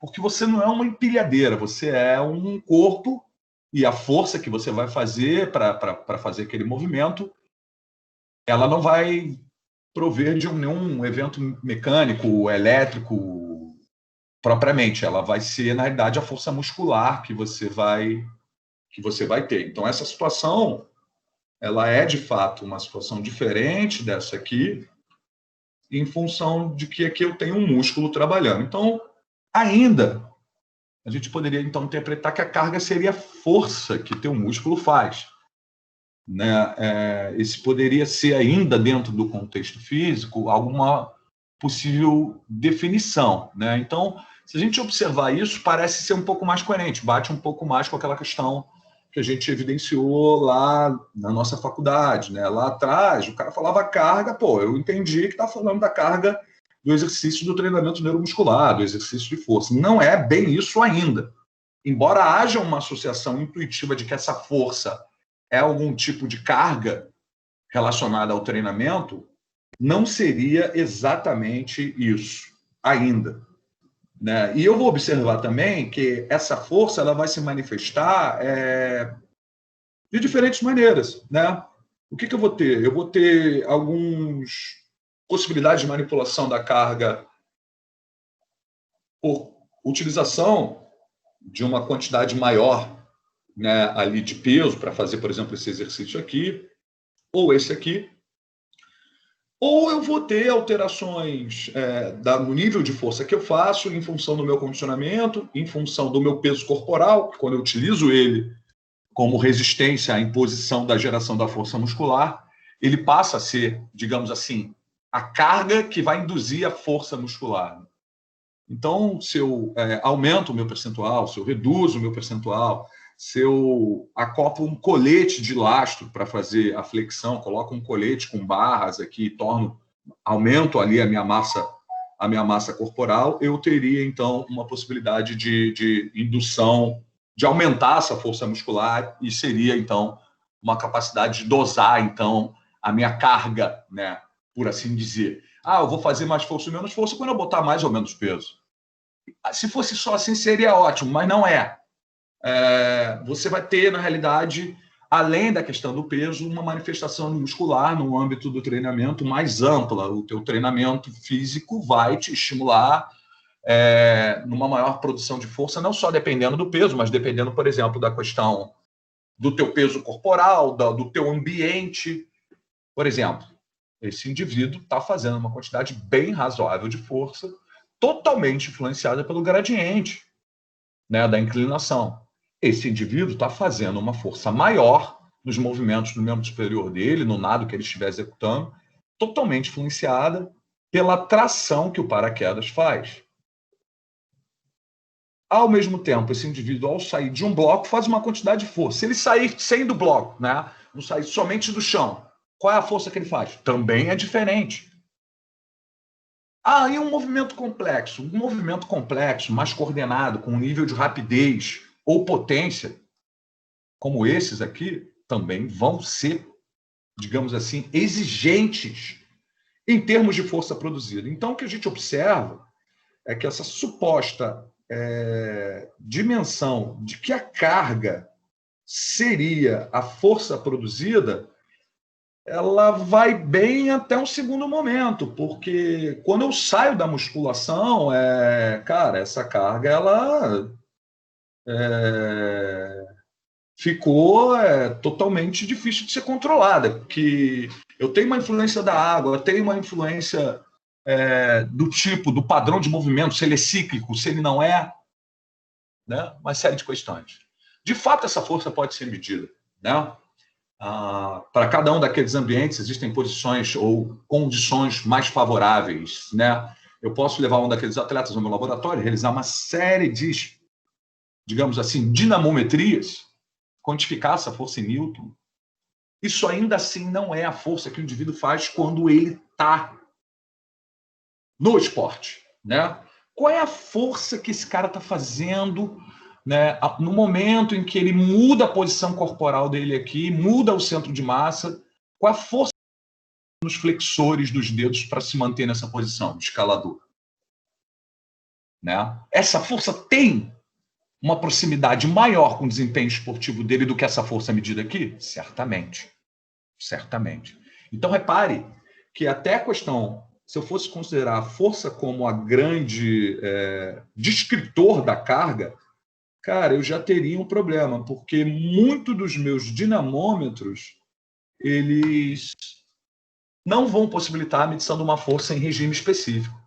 Porque você não é uma empilhadeira, você é um corpo e a força que você vai fazer para fazer aquele movimento, ela não vai prover de nenhum evento mecânico, elétrico, propriamente. Ela vai ser, na realidade, a força muscular que você vai ter. Então, essa situação, ela é, de fato, uma situação diferente dessa aqui, em função de que aqui eu tenho um músculo trabalhando. Então, ainda, a gente poderia, então, interpretar que a carga seria a força que teu músculo faz. Né? Esse poderia ser, ainda dentro do contexto físico, alguma possível definição. Né? Então, se a gente observar isso, parece ser um pouco mais coerente, bate um pouco mais com aquela questão que a gente evidenciou lá na nossa faculdade. Né? Lá atrás, o cara falava carga, eu entendi que está falando da carga do exercício do treinamento neuromuscular, do exercício de força. Não é bem isso ainda. Embora haja uma associação intuitiva de que essa força é algum tipo de carga relacionada ao treinamento, não seria exatamente isso ainda. Né? E eu vou observar também que essa força ela vai se manifestar de diferentes maneiras. Né? O que eu vou ter? Eu vou ter algumas possibilidades de manipulação da carga por utilização de uma quantidade maior, né, ali de peso para fazer, por exemplo, esse exercício aqui, ou esse aqui. Ou eu vou ter alterações no nível de força que eu faço em função do meu condicionamento, em função do meu peso corporal, quando eu utilizo ele como resistência à imposição da geração da força muscular, ele passa a ser, digamos assim, a carga que vai induzir a força muscular. Então, se eu aumento o meu percentual, se eu reduzo o meu percentual, se eu acoplo um colete de lastro para fazer a flexão, coloco um colete com barras aqui, aumento ali a minha massa corporal, eu teria, então, uma possibilidade de indução, de aumentar essa força muscular e seria, então, uma capacidade de dosar, então, a minha carga, né, por assim dizer. Eu vou fazer mais força ou menos força quando eu botar mais ou menos peso. Se fosse só assim, seria ótimo, mas não é. Você vai ter, na realidade, além da questão do peso, uma manifestação muscular no âmbito do treinamento mais ampla. O teu treinamento físico vai te estimular numa maior produção de força, não só dependendo do peso, mas dependendo, por exemplo, da questão do teu peso corporal, do teu ambiente. Por exemplo, esse indivíduo está fazendo uma quantidade bem razoável de força, totalmente influenciada pelo gradiente, né, da inclinação. Esse indivíduo está fazendo uma força maior nos movimentos do membro superior dele, no nado que ele estiver executando, totalmente influenciada pela tração que o paraquedas faz. Ao mesmo tempo, esse indivíduo, ao sair de um bloco, faz uma quantidade de força. Se ele sair sem do bloco, né, não sair somente do chão, qual é a força que ele faz? Também é diferente. E um movimento complexo? Um movimento complexo, mais coordenado, com um nível de rapidez ou potência, como esses aqui, também vão ser, digamos assim, exigentes em termos de força produzida. Então, o que a gente observa é que essa suposta dimensão de que a carga seria a força produzida, ela vai bem até um segundo momento, porque quando eu saio da musculação, cara, essa carga ela ficou totalmente difícil de ser controlada, porque eu tenho uma influência da água, eu tenho uma influência do tipo, do padrão de movimento, se ele é cíclico, se ele não é, né? Uma série de questões. De fato, essa força pode ser medida, né? Para cada um daqueles ambientes existem posições ou condições mais favoráveis, né? Eu posso levar um daqueles atletas no meu laboratório, realizar uma série de, digamos assim, dinamometrias, quantificar essa força em Newton. Isso ainda assim não é a força que o indivíduo faz quando ele está no esporte, né? Qual é a força que esse cara está fazendo, né, no momento em que ele muda a posição corporal dele aqui, muda o centro de massa? Qual a força nos flexores dos dedos para se manter nessa posição de escalador? Né? Essa força tem uma proximidade maior com o desempenho esportivo dele do que essa força medida aqui? Certamente. Certamente. Então, repare que até a questão, se eu fosse considerar a força como a grande descritor da carga, cara, eu já teria um problema, porque muito dos meus dinamômetros, eles não vão possibilitar a medição de uma força em regime específico.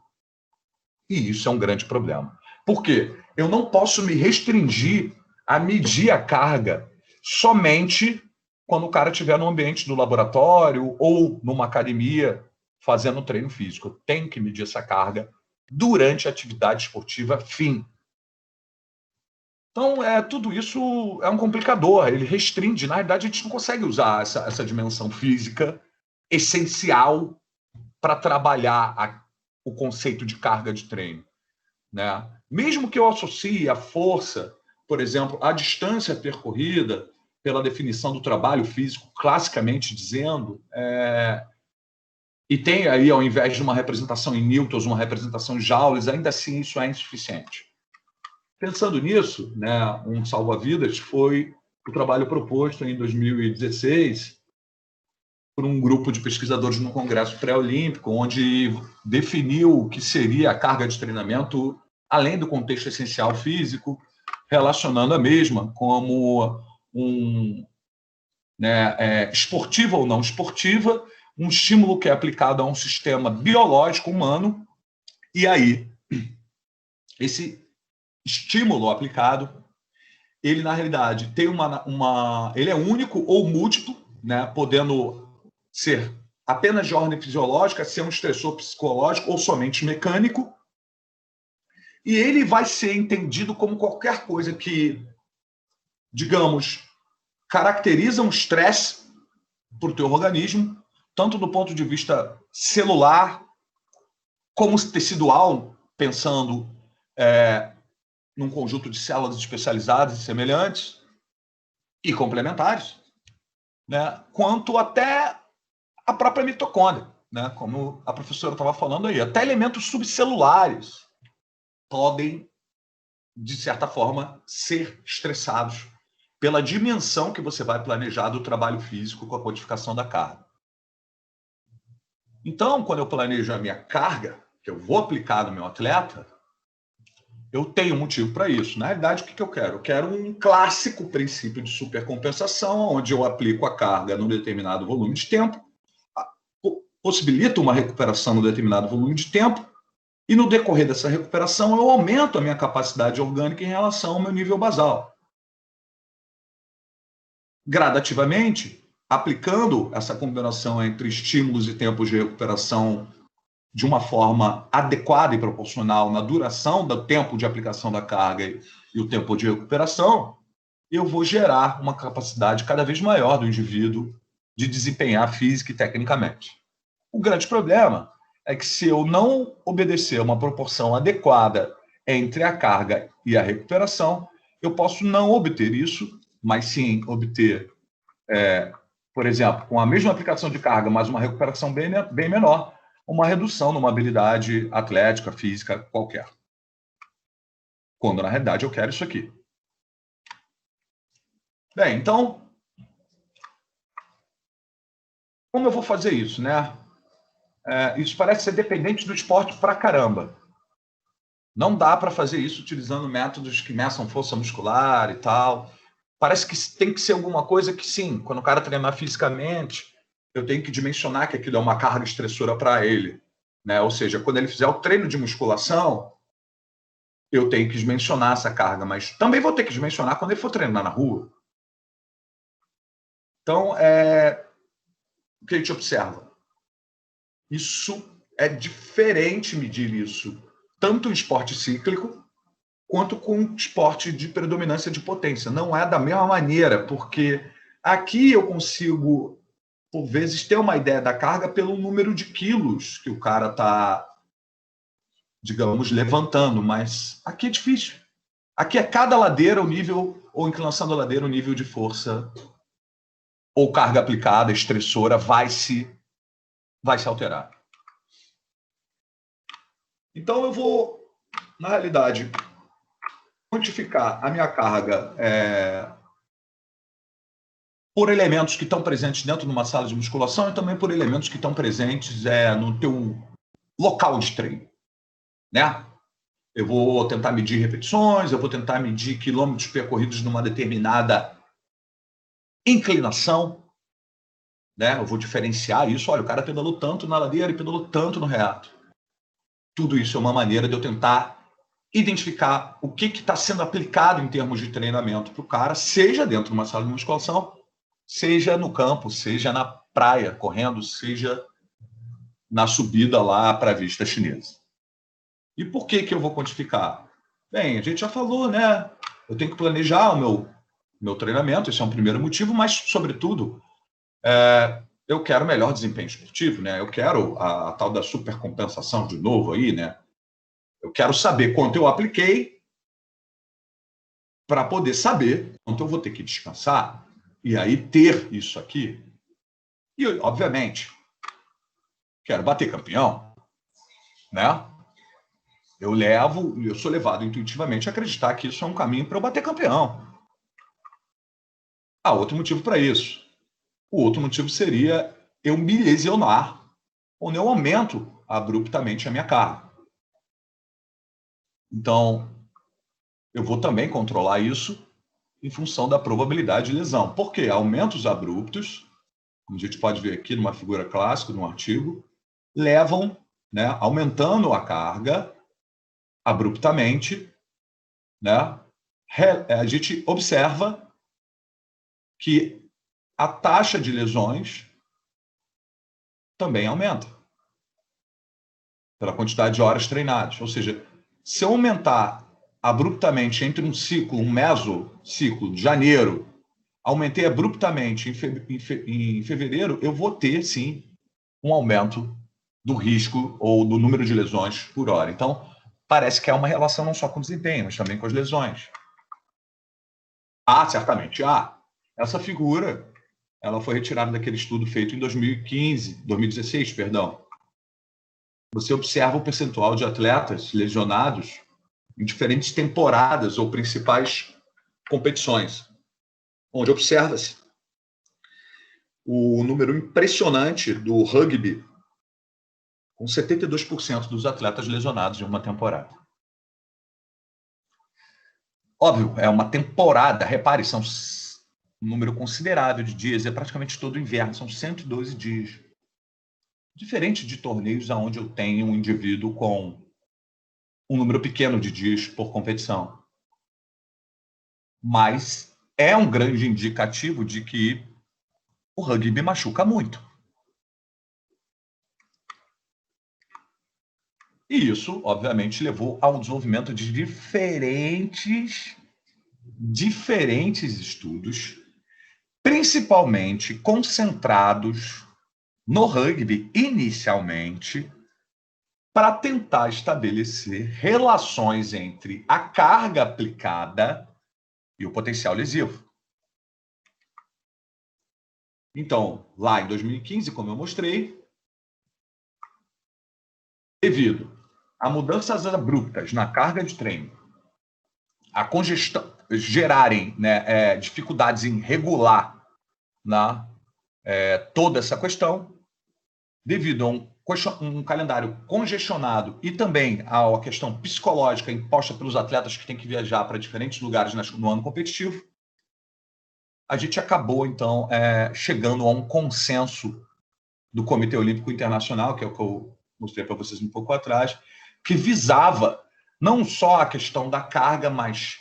E isso é um grande problema. Por quê? Eu não posso me restringir a medir a carga somente quando o cara estiver no ambiente do laboratório ou numa academia fazendo treino físico. Eu tenho que medir essa carga durante a atividade esportiva fim. Então, tudo isso é um complicador, ele restringe. Na realidade, a gente não consegue usar essa dimensão física essencial para trabalhar o conceito de carga de treino, né? Mesmo que eu associe a força, por exemplo, à distância percorrida, pela definição do trabalho físico, classicamente dizendo, e tem aí, ao invés de uma representação em newtons, uma representação em joules, ainda assim isso é insuficiente. Pensando nisso, né, um salva-vidas foi o trabalho proposto em 2016 por um grupo de pesquisadores no Congresso Pré-Olímpico, onde definiu o que seria a carga de treinamento, além do contexto essencial físico, relacionando a mesma como esportiva ou não esportiva, um estímulo que é aplicado a um sistema biológico humano, e aí, esse estímulo aplicado, ele, na realidade, tem ele é único ou múltiplo, né, podendo ser apenas de ordem fisiológica, ser um estressor psicológico ou somente mecânico, e ele vai ser entendido como qualquer coisa que, digamos, caracteriza um estresse para o teu organismo, tanto do ponto de vista celular, como tecidual, pensando num conjunto de células especializadas e semelhantes e complementares, né, quanto até a própria mitocôndria, né, como a professora estava falando aí. Até elementos subcelulares podem, de certa forma, ser estressados pela dimensão que você vai planejar do trabalho físico com a quantificação da carga. Então, quando eu planejo a minha carga, que eu vou aplicar no meu atleta, eu tenho um motivo para isso. Na realidade, o que eu quero? Eu quero um clássico princípio de supercompensação, onde eu aplico a carga num determinado volume de tempo, possibilito uma recuperação num determinado volume de tempo, e no decorrer dessa recuperação eu aumento a minha capacidade orgânica em relação ao meu nível basal. Gradativamente, aplicando essa combinação entre estímulos e tempos de recuperação de uma forma adequada e proporcional na duração do tempo de aplicação da carga e o tempo de recuperação, eu vou gerar uma capacidade cada vez maior do indivíduo de desempenhar física e tecnicamente. O grande problema é que se eu não obedecer uma proporção adequada entre a carga e a recuperação, eu posso não obter isso, mas sim obter, por exemplo, com a mesma aplicação de carga, mas uma recuperação bem menor, uma redução numa habilidade atlética, física, qualquer. Quando, na realidade, eu quero isso aqui. Bem, então, como eu vou fazer isso, né? Isso parece ser dependente do esporte pra caramba. Não dá para fazer isso utilizando métodos que meçam força muscular e tal. Parece que tem que ser alguma coisa que, sim, quando o cara treinar fisicamente, eu tenho que dimensionar que aquilo é uma carga estressora para ele, né? Ou seja, quando ele fizer o treino de musculação, eu tenho que dimensionar essa carga, mas também vou ter que dimensionar quando ele for treinar na rua. Então, o que a gente observa? Isso é diferente medir isso, tanto em esporte cíclico, quanto com esporte de predominância de potência. Não é da mesma maneira, porque aqui eu consigo, por vezes, ter uma ideia da carga pelo número de quilos que o cara está, digamos, levantando, mas aqui é difícil. Aqui é cada ladeira o nível, ou inclinação da ladeira, o nível de força, ou carga aplicada, estressora, vai se alterar. Então eu vou, na realidade, quantificar a minha carga por elementos que estão presentes dentro de uma sala de musculação e também por elementos que estão presentes no teu local de treino, né? Eu vou tentar medir repetições, eu vou tentar medir quilômetros percorridos numa determinada inclinação, né? Eu vou diferenciar isso. Olha, o cara pedalou tanto na ladeira e pedalou tanto no reato. Tudo isso é uma maneira de eu tentar identificar o que está sendo aplicado em termos de treinamento para o cara, seja dentro de uma sala de musculação, seja no campo, seja na praia, correndo, seja na subida lá para a vista chinesa. E por que eu vou quantificar? Bem, a gente já falou, né? Eu tenho que planejar o meu treinamento, esse é um primeiro motivo, mas, sobretudo, eu quero melhor desempenho esportivo, né? Eu quero a tal da supercompensação de novo aí, né? Eu quero saber quanto eu apliquei para poder saber quanto eu vou ter que descansar e aí ter isso aqui. E, obviamente, quero bater campeão, né? Eu sou levado intuitivamente a acreditar que isso é um caminho para eu bater campeão. Há outro motivo para isso. O outro motivo seria eu me lesionar quando eu aumento abruptamente a minha carga. Então, eu vou também controlar isso em função da probabilidade de lesão. Porque aumentos abruptos, como a gente pode ver aqui numa figura clássica, num artigo, levam, né, aumentando a carga abruptamente, né, a gente observa que a taxa de lesões também aumenta pela quantidade de horas treinadas. Ou seja, se eu aumentar abruptamente entre um ciclo, um mesociclo, de janeiro, aumentei abruptamente em fevereiro, eu vou ter, sim, um aumento do risco ou do número de lesões por hora. Então, parece que há uma relação não só com o desempenho, mas também com as lesões. Certamente há. Essa figura, ela foi retirada daquele estudo feito em 2016, perdão. Você observa o percentual de atletas lesionados em diferentes temporadas ou principais competições. onde observa-se o número impressionante do rugby, com 72% dos atletas lesionados em uma temporada. Óbvio, é uma temporada, repare, são um número considerável de dias, é praticamente todo o inverno, são 112 dias. Diferente de torneios onde eu tenho um indivíduo com um número pequeno de dias por competição. Mas é um grande indicativo de que o rugby machuca muito. E isso, obviamente, levou ao desenvolvimento de diferentes estudos, principalmente concentrados no rugby inicialmente, para tentar estabelecer relações entre a carga aplicada e o potencial lesivo. Então, lá em 2015, como eu mostrei, devido a mudanças abruptas na carga de treino, a congestão, gerarem dificuldades em regular toda essa questão, devido a um calendário congestionado e também a questão psicológica imposta pelos atletas que têm que viajar para diferentes lugares no ano competitivo, a gente acabou, então, chegando a um consenso do Comitê Olímpico Internacional, que é o que eu mostrei para vocês um pouco atrás, que visava não só a questão da carga, mas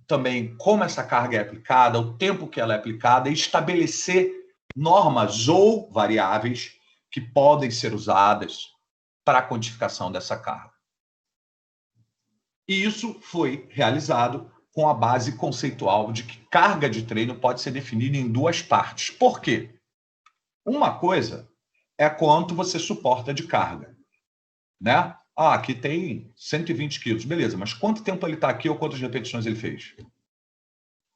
também como essa carga é aplicada, o tempo que ela é aplicada, e estabelecer normas ou variáveis que podem ser usadas para a quantificação dessa carga. E isso foi realizado com a base conceitual de que carga de treino pode ser definida em duas partes. Por quê? Uma coisa é quanto você suporta de carga, né? Aqui tem 120 quilos, beleza, mas quanto tempo ele está aqui ou quantas repetições ele fez?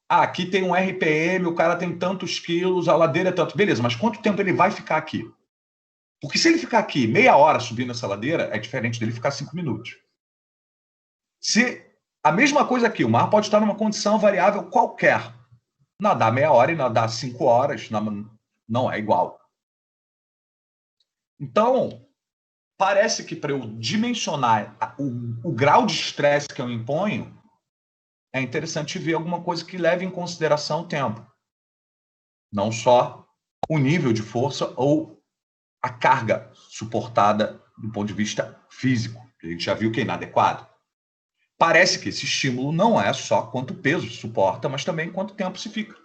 Aqui tem um RPM, o cara tem tantos quilos, a ladeira é tanto, beleza, mas quanto tempo ele vai ficar aqui? Porque se ele ficar aqui meia hora subindo essa ladeira, é diferente dele ficar 5 minutos. Se a mesma coisa aqui, o mar pode estar numa condição variável qualquer. Nadar meia hora e nadar 5 horas não é igual. Então, parece que para eu dimensionar o grau de estresse que eu imponho, é interessante ver alguma coisa que leve em consideração o tempo. Não só o nível de força ou a carga suportada do ponto de vista físico, que a gente já viu que é inadequado. Parece que esse estímulo não é só quanto peso suporta, mas também quanto tempo se fica.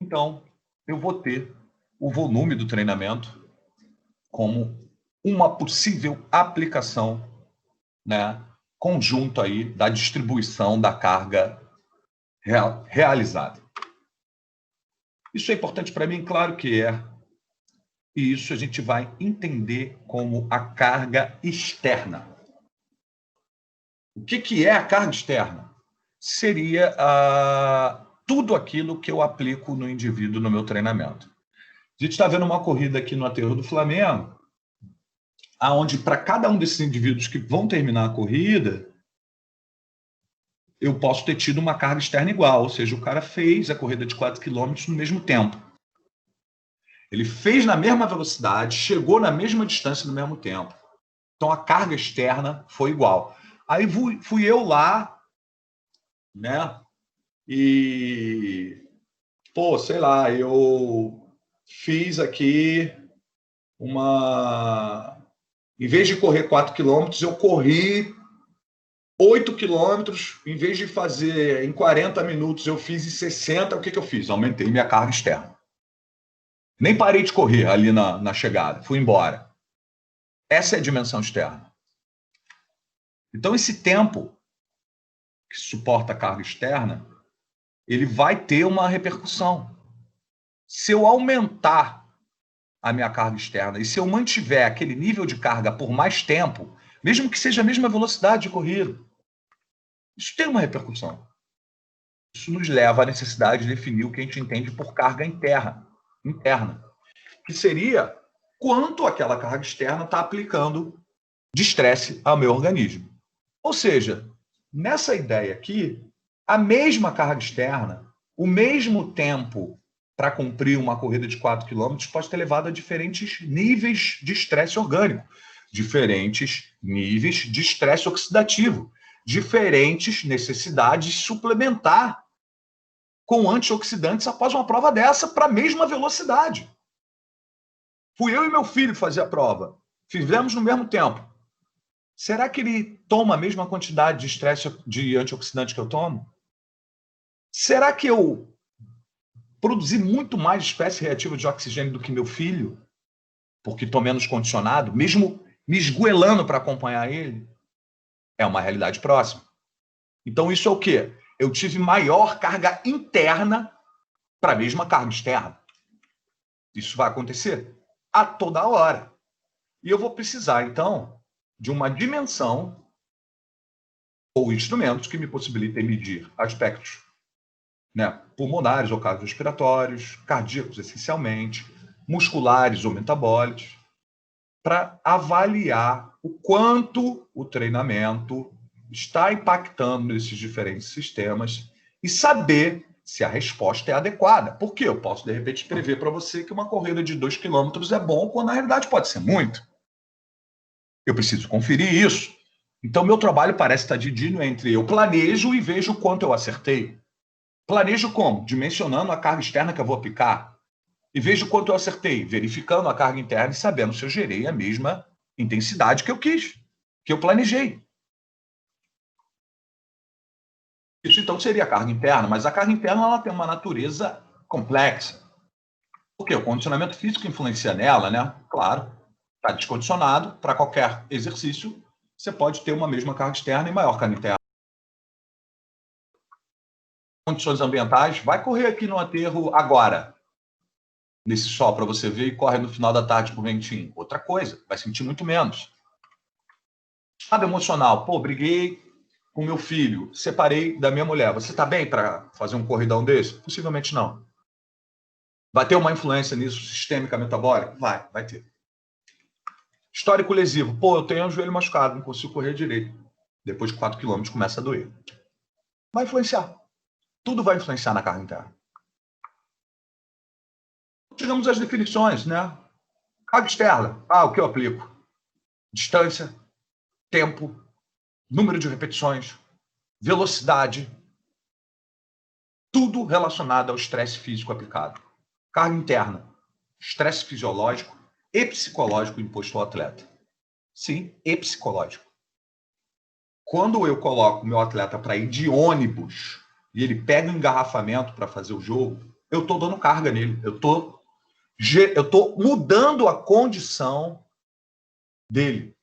Então, eu vou ter o volume do treinamento como uma possível aplicação, conjunto aí da distribuição da carga realizada. Isso é importante para mim? Claro que é. E isso a gente vai entender como a carga externa. O que é a carga externa? Seria tudo aquilo que eu aplico no indivíduo no meu treinamento. A gente está vendo uma corrida aqui no aterro do Flamengo, onde para cada um desses indivíduos que vão terminar a corrida, eu posso ter tido uma carga externa igual, ou seja, o cara fez a corrida de 4 km no mesmo tempo. Ele fez na mesma velocidade, chegou na mesma distância no mesmo tempo. Então, a carga externa foi igual. Aí fui eu lá, e, sei lá, eu fiz aqui em vez de correr 4 km, eu corri 8 quilômetros, em vez de fazer em 40 minutos, eu fiz em 60. O que eu fiz? Aumentei minha carga externa. Nem parei de correr ali na chegada, fui embora. Essa é a dimensão externa. Então, esse tempo que suporta a carga externa, ele vai ter uma repercussão. Se eu aumentar a minha carga externa e se eu mantiver aquele nível de carga por mais tempo, mesmo que seja a mesma velocidade de corrida, isso tem uma repercussão. Isso nos leva à necessidade de definir o que a gente entende por carga interna, que seria quanto aquela carga externa está aplicando de estresse ao meu organismo. Ou seja, nessa ideia aqui, a mesma carga externa, o mesmo tempo para cumprir uma corrida de 4 km pode ter levado a diferentes níveis de estresse orgânico, diferentes níveis de estresse oxidativo, diferentes necessidades de suplementar com antioxidantes após uma prova dessa para a mesma velocidade. Fui eu e meu filho fazer a prova. Fizemos no mesmo tempo. Será que ele toma a mesma quantidade de estresse de antioxidante que eu tomo? Será que eu produzi muito mais espécie reativa de oxigênio do que meu filho? Porque estou menos condicionado, mesmo me esgoelando para acompanhar ele? É uma realidade próxima. Então isso é o quê? Eu tive maior carga interna para a mesma carga externa. Isso vai acontecer a toda hora. E eu vou precisar, então, de uma dimensão ou instrumentos que me possibilitem medir aspectos, né, pulmonares ou cardiorrespiratórios, cardíacos essencialmente, musculares ou metabólicos, para avaliar o quanto o treinamento está impactando nesses diferentes sistemas e saber se a resposta é adequada. Porque eu posso, de repente, prever para você que uma corrida de 2 km é bom, quando na realidade pode ser muito. Eu preciso conferir isso. Então, meu trabalho parece estar dividido entre eu planejo e vejo o quanto eu acertei. Planejo como? Dimensionando a carga externa que eu vou aplicar. E vejo o quanto eu acertei, verificando a carga interna e sabendo se eu gerei a mesma intensidade que eu quis, que eu planejei. Isso, então, seria a carga interna, mas a carga interna ela tem uma natureza complexa. Por quê? O condicionamento físico influencia nela, né? Claro, está descondicionado, para qualquer exercício, você pode ter uma mesma carga externa e maior carga interna. Condições ambientais, vai correr aqui no aterro agora, nesse sol para você ver, e corre no final da tarde por ventinho. Outra coisa, vai sentir muito menos. Estado emocional, pô, briguei com meu filho, separei da minha mulher. Você está bem para fazer um corridão desse? Possivelmente não. Vai ter uma influência nisso, sistêmica, metabólica? Vai ter. Histórico lesivo. Pô, eu tenho o joelho machucado, não consigo correr direito. Depois de 4 km começa a doer. Vai influenciar. Tudo vai influenciar na carga interna. Chegamos às definições, né? Carga externa. O que eu aplico? Distância, tempo, número de repetições, velocidade. Tudo relacionado ao estresse físico aplicado. Carga interna. Estresse fisiológico e psicológico imposto ao atleta. Sim, e psicológico. Quando eu coloco meu atleta para ir de ônibus e ele pega um engarrafamento para fazer o jogo, eu estou dando carga nele. Eu estou mudando a condição dele.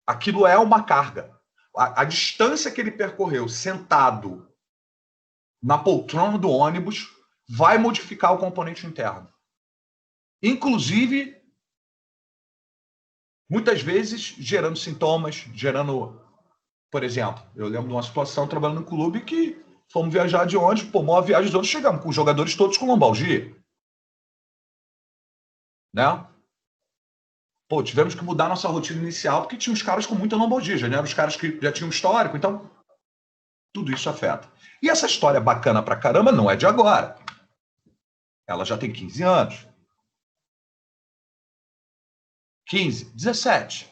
Aquilo é uma carga. A distância que ele percorreu sentado na poltrona do ônibus vai modificar o componente interno. Inclusive, muitas vezes, gerando sintomas, gerando... Por exemplo, eu lembro de uma situação trabalhando no clube que fomos viajar de ônibus, maior viagem de ônibus, chegamos com os jogadores todos com lombalgia. Né? Pô, tivemos que mudar nossa rotina inicial porque tinha uns caras com muita lombalgia, já eram os caras que já tinham histórico, então tudo isso afeta. E essa história bacana pra caramba não é de agora. Ela já tem 15 anos. 15, 17.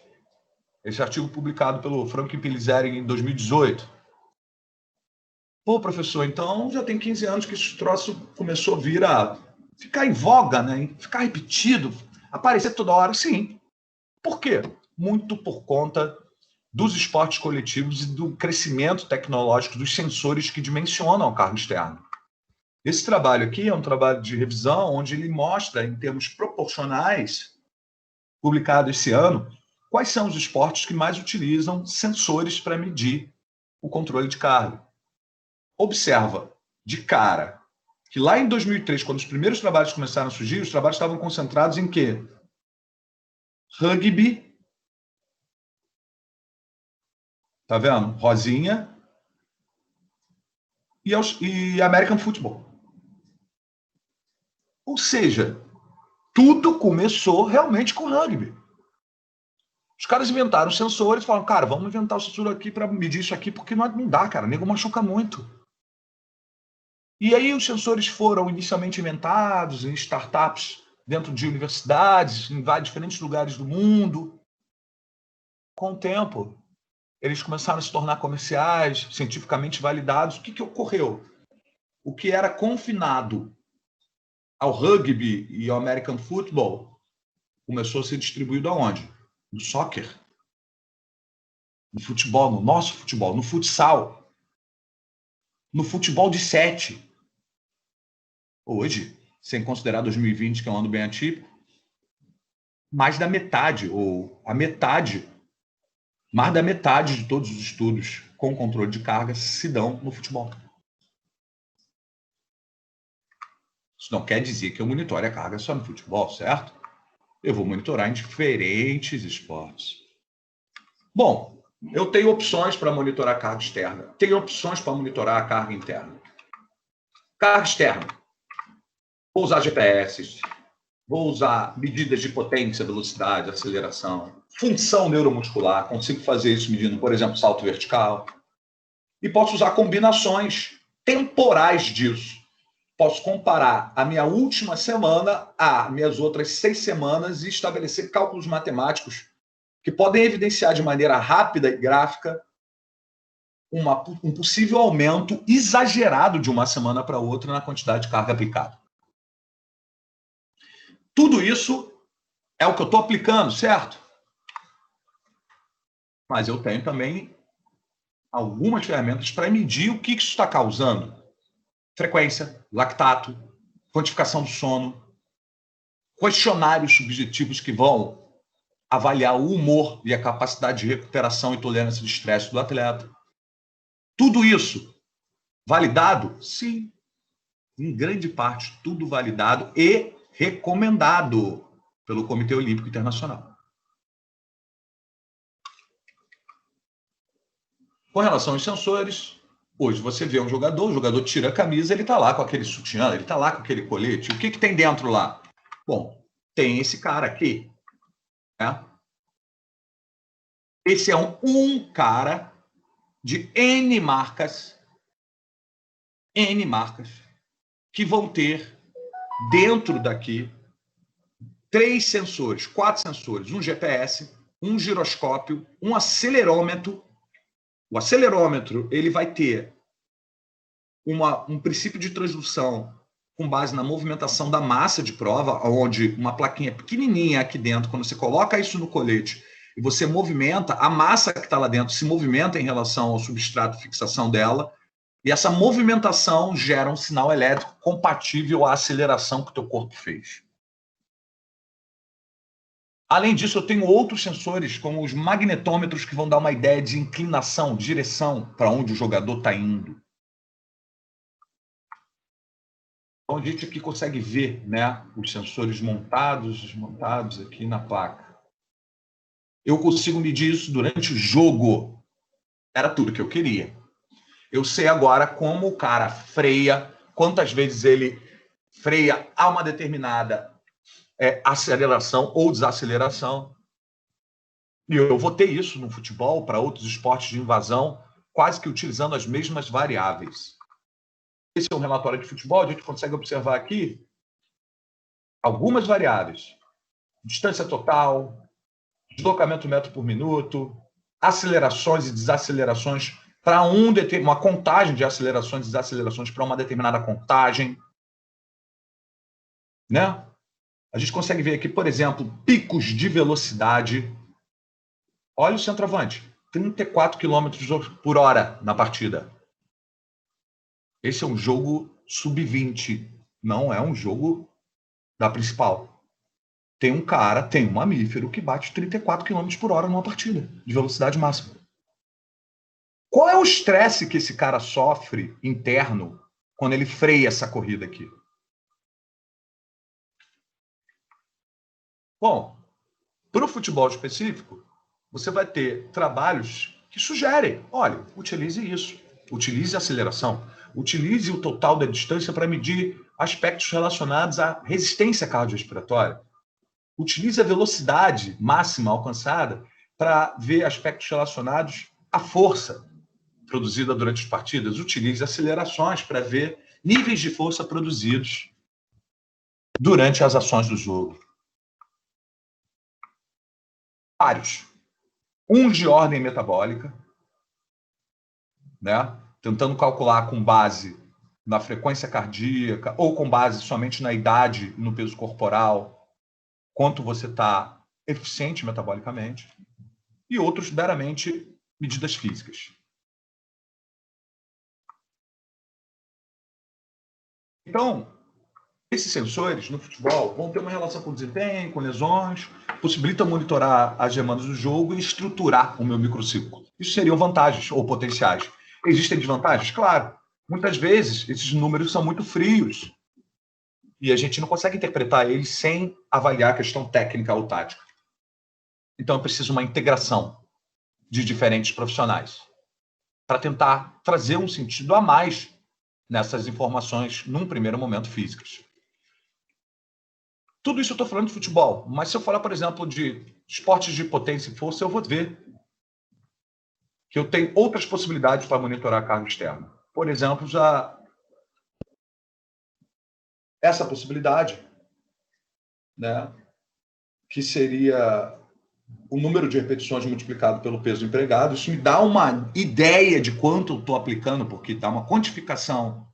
Esse artigo publicado pelo Frank Pilizeri em 2018. Pô, professor, então já tem 15 anos que esse troço começou a vir a ficar em voga, né? Ficar repetido, aparecer toda hora. Sim. Por quê? Muito por conta dos esportes coletivos e do crescimento tecnológico dos sensores que dimensionam a carga externa. Esse trabalho aqui é um trabalho de revisão onde ele mostra, em termos proporcionais, publicado esse ano, quais são os esportes que mais utilizam sensores para medir o controle de carga. Observa, de cara, que lá em 2003, quando os primeiros trabalhos começaram a surgir, os trabalhos estavam concentrados em quê? Rugby, tá vendo? Rosinha e American Football. Ou seja, tudo começou realmente com rugby. Os caras inventaram sensores e falaram, cara, vamos inventar o sensor aqui para medir isso aqui, porque não dá, cara, o nego machuca muito. E aí os sensores foram inicialmente inventados em startups dentro de universidades, em vários diferentes lugares do mundo. Com o tempo, eles começaram a se tornar comerciais, cientificamente validados. O que ocorreu? O que era confinado ao rugby e ao American Football começou a ser distribuído aonde? No soccer. No futebol, no nosso futebol, no futsal. No futebol de 7. Hoje, sem considerar 2020, que é um ano bem atípico, mais da metade, ou a metade, mais da metade de todos os estudos com controle de carga se dão no futebol. Isso não quer dizer que eu monitore a carga só no futebol, certo? Eu vou monitorar em diferentes esportes. Bom, eu tenho opções para monitorar a carga externa. Tenho opções para monitorar a carga interna. Carga externa. Vou usar GPS, vou usar medidas de potência, velocidade, aceleração, função neuromuscular. Consigo fazer isso medindo, por exemplo, salto vertical. E posso usar combinações temporais disso. Posso comparar a minha última semana a minhas outras 6 semanas e estabelecer cálculos matemáticos que podem evidenciar de maneira rápida e gráfica um possível aumento exagerado de uma semana para outra na quantidade de carga aplicada. Tudo isso é o que eu estou aplicando, certo? Mas eu tenho também algumas ferramentas para medir o que isso está causando. Frequência, lactato, quantificação do sono, questionários subjetivos que vão avaliar o humor e a capacidade de recuperação e tolerância de estresse do atleta. Tudo isso validado? Sim. Em grande parte, tudo validado e recomendado pelo Comitê Olímpico Internacional. Com relação aos sensores, hoje você vê um jogador, o jogador tira a camisa, ele está lá com aquele sutiã, ele está lá com aquele colete. O que tem dentro lá? Bom, tem esse cara aqui. Né? Esse é um cara de N marcas, que vão ter dentro daqui 3 sensores, 4 sensores, um GPS, um giroscópio, um acelerômetro. O acelerômetro ele vai ter um princípio de transdução com base na movimentação da massa de prova, onde uma plaquinha pequenininha aqui dentro, quando você coloca isso no colete e você movimenta, a massa que está lá dentro se movimenta em relação ao substrato de fixação dela, e essa movimentação gera um sinal elétrico compatível à aceleração que o teu corpo fez. Além disso, eu tenho outros sensores, como os magnetômetros, que vão dar uma ideia de inclinação, direção, para onde o jogador está indo. Então, a gente aqui consegue ver, né, os sensores montados, desmontados aqui na placa. Eu consigo medir isso durante o jogo. Era tudo que eu queria. Eu sei agora como o cara freia, quantas vezes ele freia a uma determinada aceleração ou desaceleração. E eu vou ter isso no futebol, para outros esportes de invasão, quase que utilizando as mesmas variáveis. Esse é um relatório de futebol, a gente consegue observar aqui algumas variáveis. Distância total, deslocamento metro por minuto, acelerações e desacelerações para uma contagem de acelerações e desacelerações para uma determinada contagem. Né? A gente consegue ver aqui, por exemplo, picos de velocidade. Olha o centroavante, 34 km por hora na partida. Esse é um jogo sub-20, não é um jogo da principal. Tem um mamífero que bate 34 km por hora numa partida, de velocidade máxima. Qual é o estresse que esse cara sofre interno quando ele freia essa corrida aqui? Bom, para o futebol específico, você vai ter trabalhos que sugerem, olha, utilize isso, utilize a aceleração, utilize o total da distância para medir aspectos relacionados à resistência cardiorrespiratória, utilize a velocidade máxima alcançada para ver aspectos relacionados à força produzida durante as partidas, utilize acelerações para ver níveis de força produzidos durante as ações do jogo. Vários. Uns de ordem metabólica, né? Tentando calcular com base na frequência cardíaca ou com base somente na idade e no peso corporal, quanto você está eficiente metabolicamente, e outros meramente medidas físicas. Então, esses sensores no futebol vão ter uma relação com desempenho, com lesões, possibilitam monitorar as demandas do jogo e estruturar o meu microciclo. Isso seriam vantagens ou potenciais. Existem desvantagens? Claro. Muitas vezes, esses números são muito frios e a gente não consegue interpretar eles sem avaliar a questão técnica ou tática. Então, é preciso uma integração de diferentes profissionais para tentar trazer um sentido a mais nessas informações, num primeiro momento, físicas. Tudo isso eu estou falando de futebol, mas se eu falar, por exemplo, de esportes de potência e força, eu vou ver que eu tenho outras possibilidades para monitorar a carga externa. Por exemplo, já essa possibilidade, né, que seria o número de repetições multiplicado pelo peso empregado, isso me dá uma ideia de quanto eu estou aplicando, porque dá uma quantificação.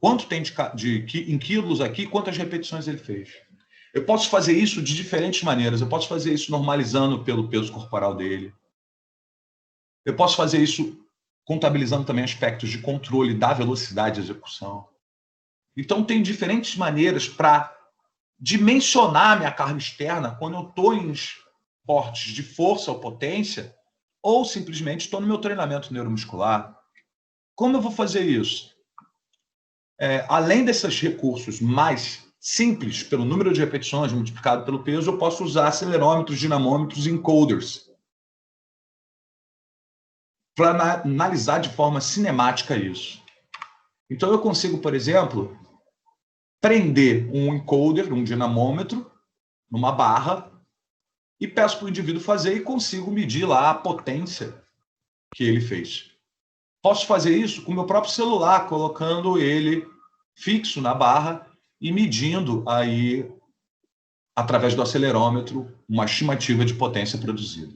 Quanto tem em quilos aqui, quantas repetições ele fez. Eu posso fazer isso de diferentes maneiras. Eu posso fazer isso normalizando pelo peso corporal dele. Eu posso fazer isso contabilizando também aspectos de controle da velocidade de execução. Então, tem diferentes maneiras para dimensionar minha carga externa quando eu estou em esportes de força ou potência ou simplesmente estou no meu treinamento neuromuscular. Como eu vou fazer isso? Além desses recursos mais simples, pelo número de repetições multiplicado pelo peso, eu posso usar acelerômetros, dinamômetros e encoders para analisar de forma cinemática isso. Então, eu consigo, por exemplo, prender um encoder, um dinamômetro, numa barra e peço para o indivíduo fazer e consigo medir lá a potência que ele fez. Posso fazer isso com o meu próprio celular, colocando ele fixo na barra e medindo aí, através do acelerômetro, uma estimativa de potência produzida.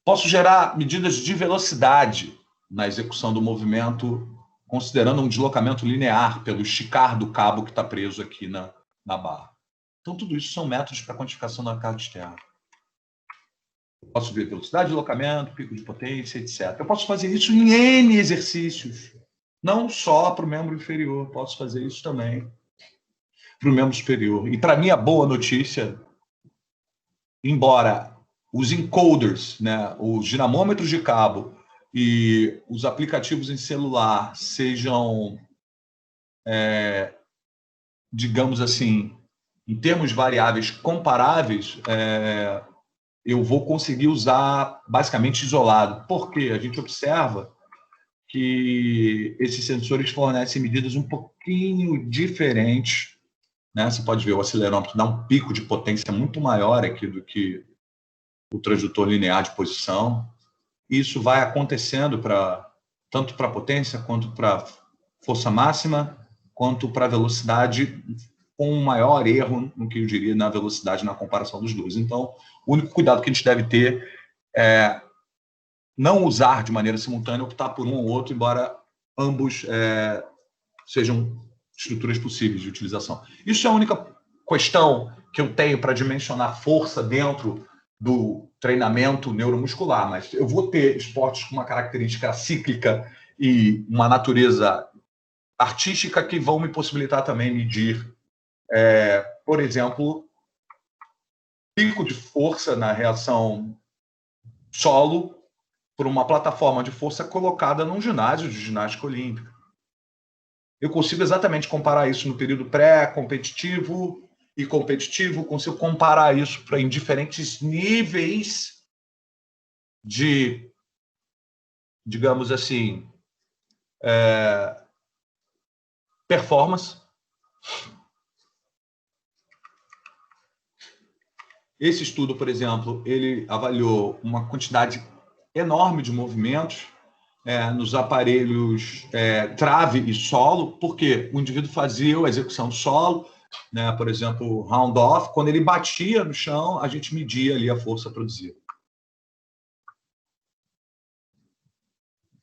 Posso gerar medidas de velocidade na execução do movimento, considerando um deslocamento linear pelo esticar do cabo que está preso aqui na barra. Então, tudo isso são métodos para quantificação da carga externa. Eu posso ver velocidade de deslocamento, pico de potência, etc. Eu posso fazer isso em N exercícios. Não só para o membro inferior, posso fazer isso também para o membro superior. E para mim, a boa notícia, embora os encoders, né, os dinamômetros de cabo e os aplicativos em celular sejam, digamos assim, em termos variáveis comparáveis, eu vou conseguir usar basicamente isolado. Por quê? A gente observa que esses sensores fornecem medidas um pouquinho diferentes, né? Você pode ver o acelerômetro dá um pico de potência muito maior aqui do que o transdutor linear de posição. Isso vai acontecendo tanto para potência, quanto para força máxima, quanto para velocidade, com um maior erro, no que eu diria, na velocidade na comparação dos dois. Então, o único cuidado que a gente deve ter é não usar de maneira simultânea, optar por um ou outro, embora ambos sejam estruturas possíveis de utilização. Isso é a única questão que eu tenho para dimensionar força dentro do treinamento neuromuscular, mas eu vou ter esportes com uma característica cíclica e uma natureza artística que vão me possibilitar também medir, por exemplo, pico de força na reação solo por uma plataforma de força colocada num ginásio de ginástica olímpica. Eu consigo exatamente comparar isso no período pré-competitivo e competitivo, consigo comparar isso em diferentes níveis de, digamos assim, performance. Esse estudo, por exemplo, ele avaliou uma quantidade enorme de movimentos nos aparelhos trave e solo, porque o indivíduo fazia a execução do solo, né, por exemplo, round-off, quando ele batia no chão, a gente media ali a força produzida.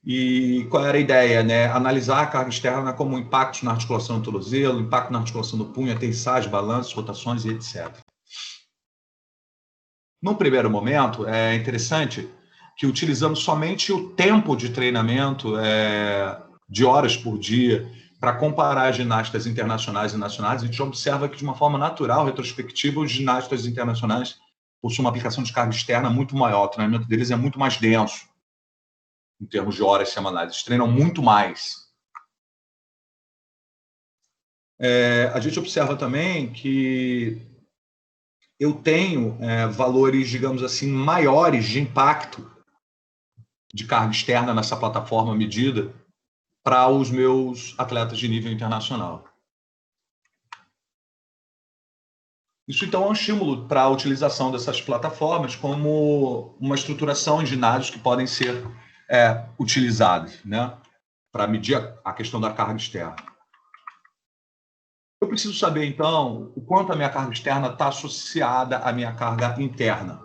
E qual era a ideia? Né? Analisar a carga externa como impactos na articulação do tornozelo, impacto na articulação do punho, aterrissagem, balanços, rotações e etc. Num primeiro momento, é interessante que utilizamos somente o tempo de treinamento de horas por dia para comparar ginastas internacionais e nacionais. A gente observa que, de uma forma natural, retrospectiva, os ginastas internacionais possuem uma aplicação de carga externa muito maior. O treinamento deles é muito mais denso em termos de horas semanais. Eles treinam muito mais. A gente observa também que eu tenho valores, digamos assim, maiores de impacto de carga externa nessa plataforma medida para os meus atletas de nível internacional. Isso, então, é um estímulo para a utilização dessas plataformas como uma estruturação em ginásios que podem ser utilizadas, né, para medir a questão da carga externa. Eu preciso saber, então, o quanto a minha carga externa está associada à minha carga interna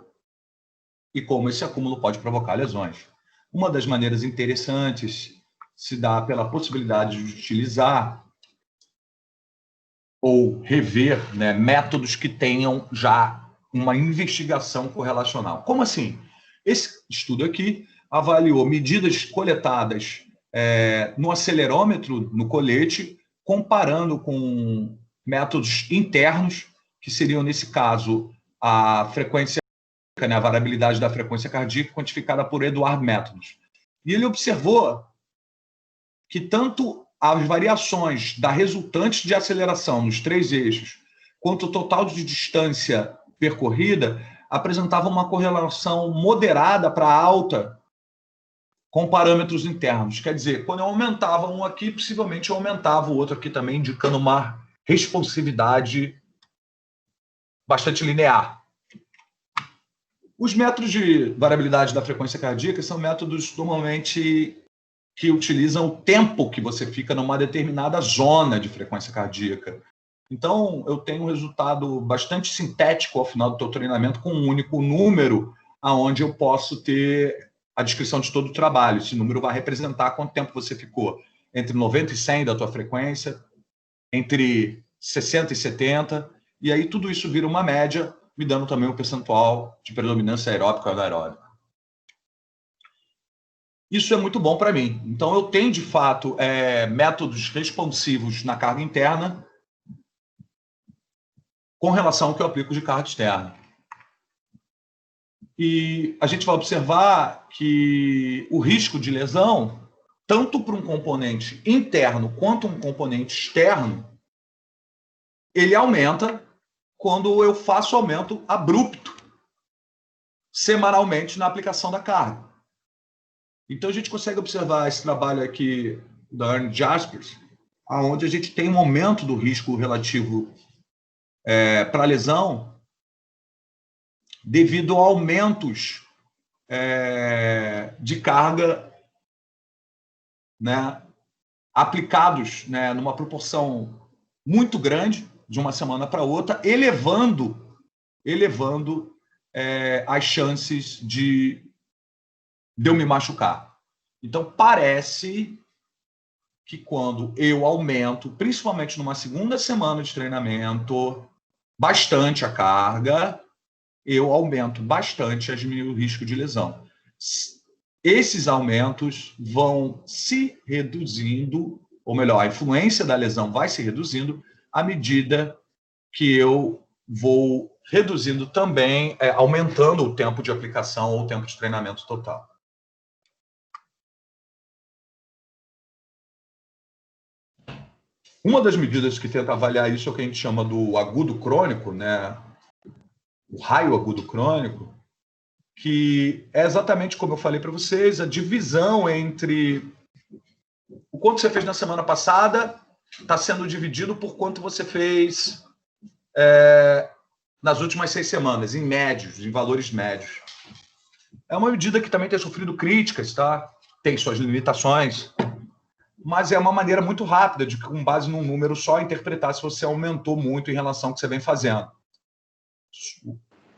e como esse acúmulo pode provocar lesões. Uma das maneiras interessantes se dá pela possibilidade de utilizar ou rever, né, métodos que tenham já uma investigação correlacional. Como assim? Esse estudo aqui avaliou medidas coletadas no acelerômetro, no colete, comparando com métodos internos, que seriam, nesse caso, a frequência, né, a variabilidade da frequência cardíaca, quantificada por Edwards Métodos. E ele observou que tanto as variações da resultante de aceleração nos 3 eixos, quanto o total de distância percorrida, apresentavam uma correlação moderada para alta com parâmetros internos. Quer dizer, quando eu aumentava um aqui, possivelmente eu aumentava o outro aqui também, indicando uma responsividade bastante linear. Os métodos de variabilidade da frequência cardíaca são métodos normalmente que utilizam o tempo que você fica numa determinada zona de frequência cardíaca. Então, eu tenho um resultado bastante sintético ao final do teu treinamento com um único número, aonde eu posso ter a descrição de todo o trabalho. Esse número vai representar quanto tempo você ficou entre 90 e 100 da tua frequência, entre 60 e 70, e aí tudo isso vira uma média, me dando também um percentual de predominância aeróbica ou anaeróbica. Isso é muito bom para mim. Então, eu tenho, de fato, métodos responsivos na carga interna com relação ao que eu aplico de carga externa. E a gente vai observar que o risco de lesão, tanto para um componente interno quanto um componente externo, ele aumenta quando eu faço aumento abrupto semanalmente na aplicação da carga. Então, a gente consegue observar esse trabalho aqui da Ernie Jaspers, onde a gente tem um aumento do risco relativo para a lesão devido a aumentos de carga, né, aplicados, né, numa proporção muito grande, de uma semana para outra, elevando as chances de eu me machucar. Então, parece que quando eu aumento, principalmente numa segunda semana de treinamento, bastante a carga, eu aumento bastante o risco de lesão. Esses aumentos vão se reduzindo, ou melhor, a influência da lesão vai se reduzindo à medida que eu vou reduzindo também, aumentando o tempo de aplicação ou o tempo de treinamento total. Uma das medidas que tenta avaliar isso é o que a gente chama do agudo crônico, né? O raio agudo crônico, que é exatamente como eu falei para vocês, a divisão entre o quanto você fez na semana passada está sendo dividido por quanto você fez nas últimas 6 semanas, em médios, em valores médios. É uma medida que também tem sofrido críticas, tá? tem suas limitações, mas é uma maneira muito rápida de, com base num número só, interpretar se você aumentou muito em relação ao que você vem fazendo.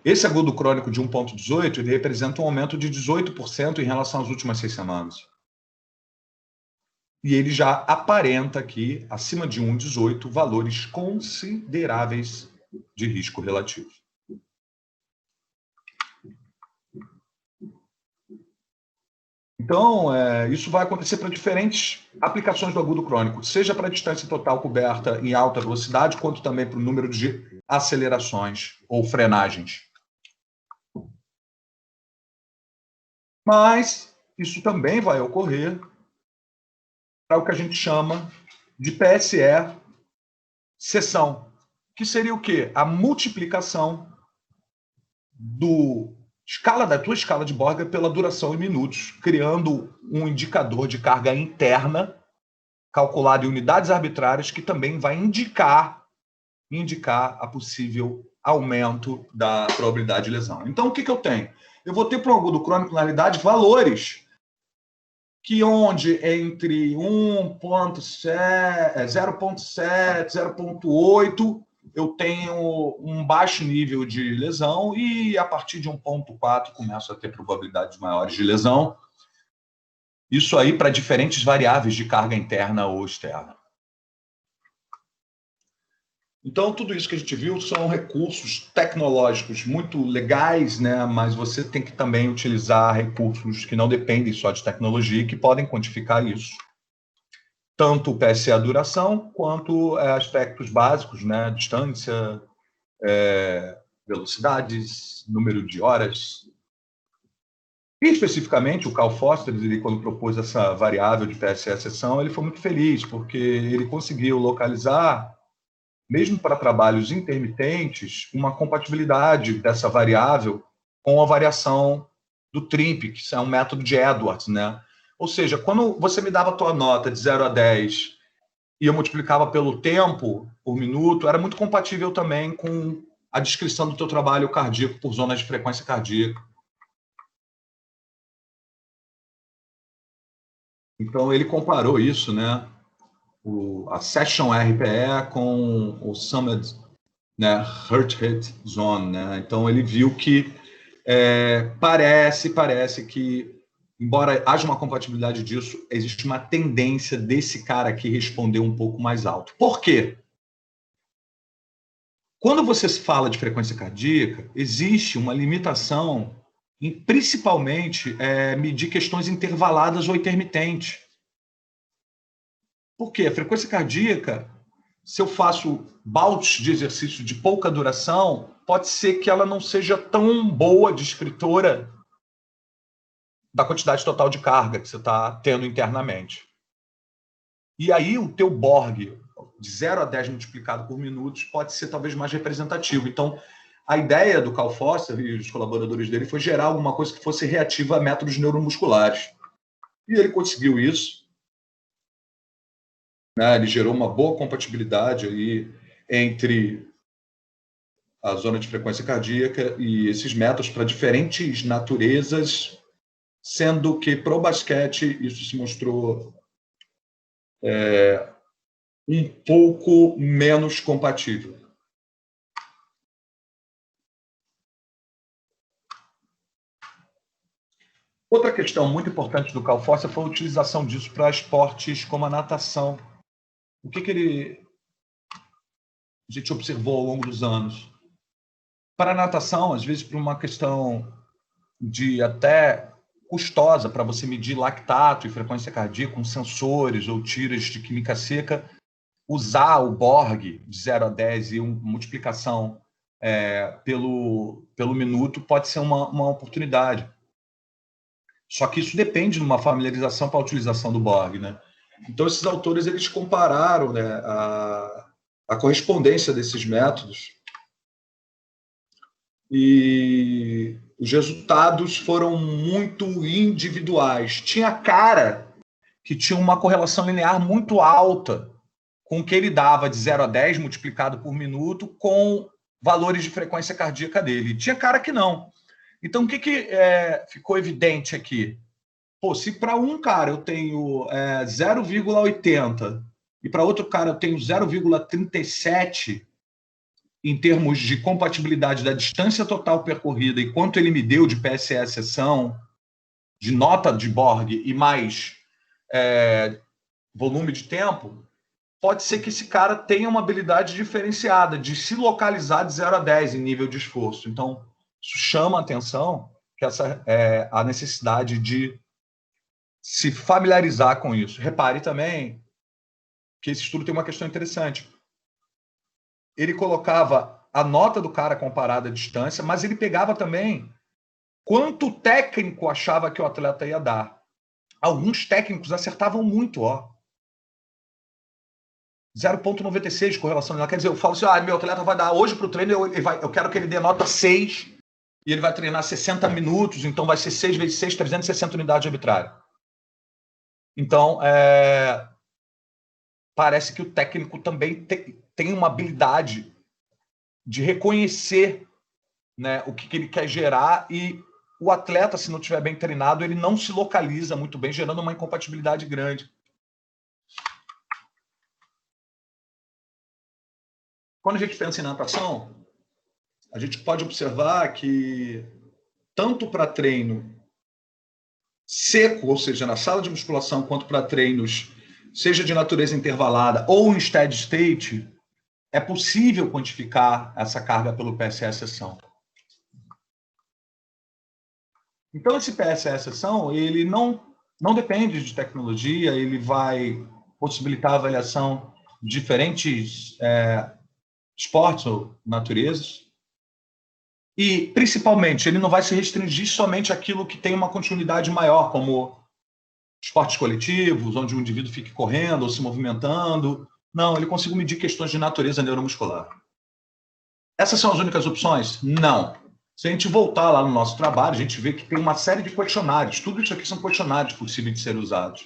Esse agudo crônico de 1,18, ele representa um aumento de 18% em relação às últimas 6 semanas. E ele já aparenta aqui, acima de 1,18, valores consideráveis de risco relativo. Então, isso vai acontecer para diferentes aplicações do agudo crônico, seja para a distância total coberta em alta velocidade, quanto também para o número de acelerações ou frenagens. Mas isso também vai ocorrer para o que a gente chama de PSE seção, que seria o quê? A multiplicação da tua escala de Borg pela duração em minutos, criando um indicador de carga interna calculado em unidades arbitrárias que também vai indicar a possível aumento da probabilidade de lesão. Então, o que eu tenho? Eu vou ter para o agudo crônico, na realidade, valores que onde entre 0,7, 0,8, eu tenho um baixo nível de lesão e a partir de 1,4 começo a ter probabilidades maiores de lesão. Isso aí para diferentes variáveis de carga interna ou externa. Então, tudo isso que a gente viu são recursos tecnológicos muito legais, né? Mas você tem que também utilizar recursos que não dependem só de tecnologia e que podem quantificar isso. Tanto o PSE a duração, quanto aspectos básicos, né? Distância, velocidades, número de horas. E, especificamente, o Carl Foster, ele, quando propôs essa variável de PSE a seção, ele foi muito feliz, porque ele conseguiu localizar, mesmo para trabalhos intermitentes, uma compatibilidade dessa variável com a variação do TRIMP, que é um método de Edwards, né? Ou seja, quando você me dava a tua nota de 0 a 10 e eu multiplicava pelo tempo, por minuto, era muito compatível também com a descrição do teu trabalho cardíaco por zonas de frequência cardíaca. Então, ele comparou isso, né? A Session RPE com o Summit, né, Heart Rate Zone, né? Então ele viu que parece que, embora haja uma compatibilidade disso, existe uma tendência desse cara aqui responder um pouco mais alto. Por quê? Quando você fala de frequência cardíaca, existe uma limitação em, principalmente, medir questões intervaladas ou intermitentes. Por quê? A frequência cardíaca, se eu faço baldes de exercício de pouca duração, pode ser que ela não seja tão boa descritora da quantidade total de carga que você está tendo internamente. E aí o teu Borg, de 0 a 10 multiplicado por minutos, pode ser talvez mais representativo. Então, a ideia do Carl Foster e os colaboradores dele foi gerar alguma coisa que fosse reativa a métodos neuromusculares. E ele conseguiu isso. Ele gerou uma boa compatibilidade aí entre a zona de frequência cardíaca e esses métodos para diferentes naturezas, sendo que para o basquete isso se mostrou um pouco menos compatível. Outra questão muito importante do Carl Foster foi a utilização disso para esportes como a natação. O que a gente observou ao longo dos anos? Para a natação, às vezes por uma questão de até custosa para você medir lactato e frequência cardíaca com sensores ou tiras de química seca, usar o Borg de 0 a 10 e uma multiplicação pelo minuto pode ser uma oportunidade. Só que isso depende de uma familiarização para a utilização do Borg, né? Então, esses autores eles compararam, né, a correspondência desses métodos e os resultados foram muito individuais. Tinha cara que tinha uma correlação linear muito alta com o que ele dava de 0 a 10 multiplicado por minuto com valores de frequência cardíaca dele. Tinha cara que não. Então, o que ficou evidente aqui? Pô, se para um cara eu tenho 0,80 e para outro cara eu tenho 0,37 em termos de compatibilidade da distância total percorrida e quanto ele me deu de PSE sessão, de nota de Borg e mais volume de tempo, pode ser que esse cara tenha uma habilidade diferenciada de se localizar de 0 a 10 em nível de esforço. Então, isso chama a atenção, que essa é a necessidade de se familiarizar com isso. Repare também que esse estudo tem uma questão interessante. Ele colocava a nota do cara comparada à distância, mas ele pegava também quanto o técnico achava que o atleta ia dar. Alguns técnicos acertavam muito, 0,96 de correlação. Quer dizer, eu falo assim, meu atleta vai dar hoje para o treino, eu quero que ele dê nota 6 e ele vai treinar 60 minutos, então vai ser 6 vezes 6, 360 unidades arbitrárias. Então, parece que o técnico também tem uma habilidade de reconhecer, né, o que ele quer gerar, e o atleta, se não estiver bem treinado, ele não se localiza muito bem, gerando uma incompatibilidade grande. Quando a gente pensa em natação, a gente pode observar que tanto para treino seco, ou seja, na sala de musculação, quanto para treinos, seja de natureza intervalada ou em steady state, é possível quantificar essa carga pelo PSE sessão. Então, esse PSE sessão, ele não depende de tecnologia, ele vai possibilitar a avaliação de diferentes esportes ou naturezas. E, principalmente, ele não vai se restringir somente àquilo que tem uma continuidade maior, como esportes coletivos, onde o indivíduo fique correndo ou se movimentando. Não, ele consegue medir questões de natureza neuromuscular. Essas são as únicas opções? Não. Se a gente voltar lá no nosso trabalho, a gente vê que tem uma série de questionários. Tudo isso aqui são questionários possíveis de serem usados.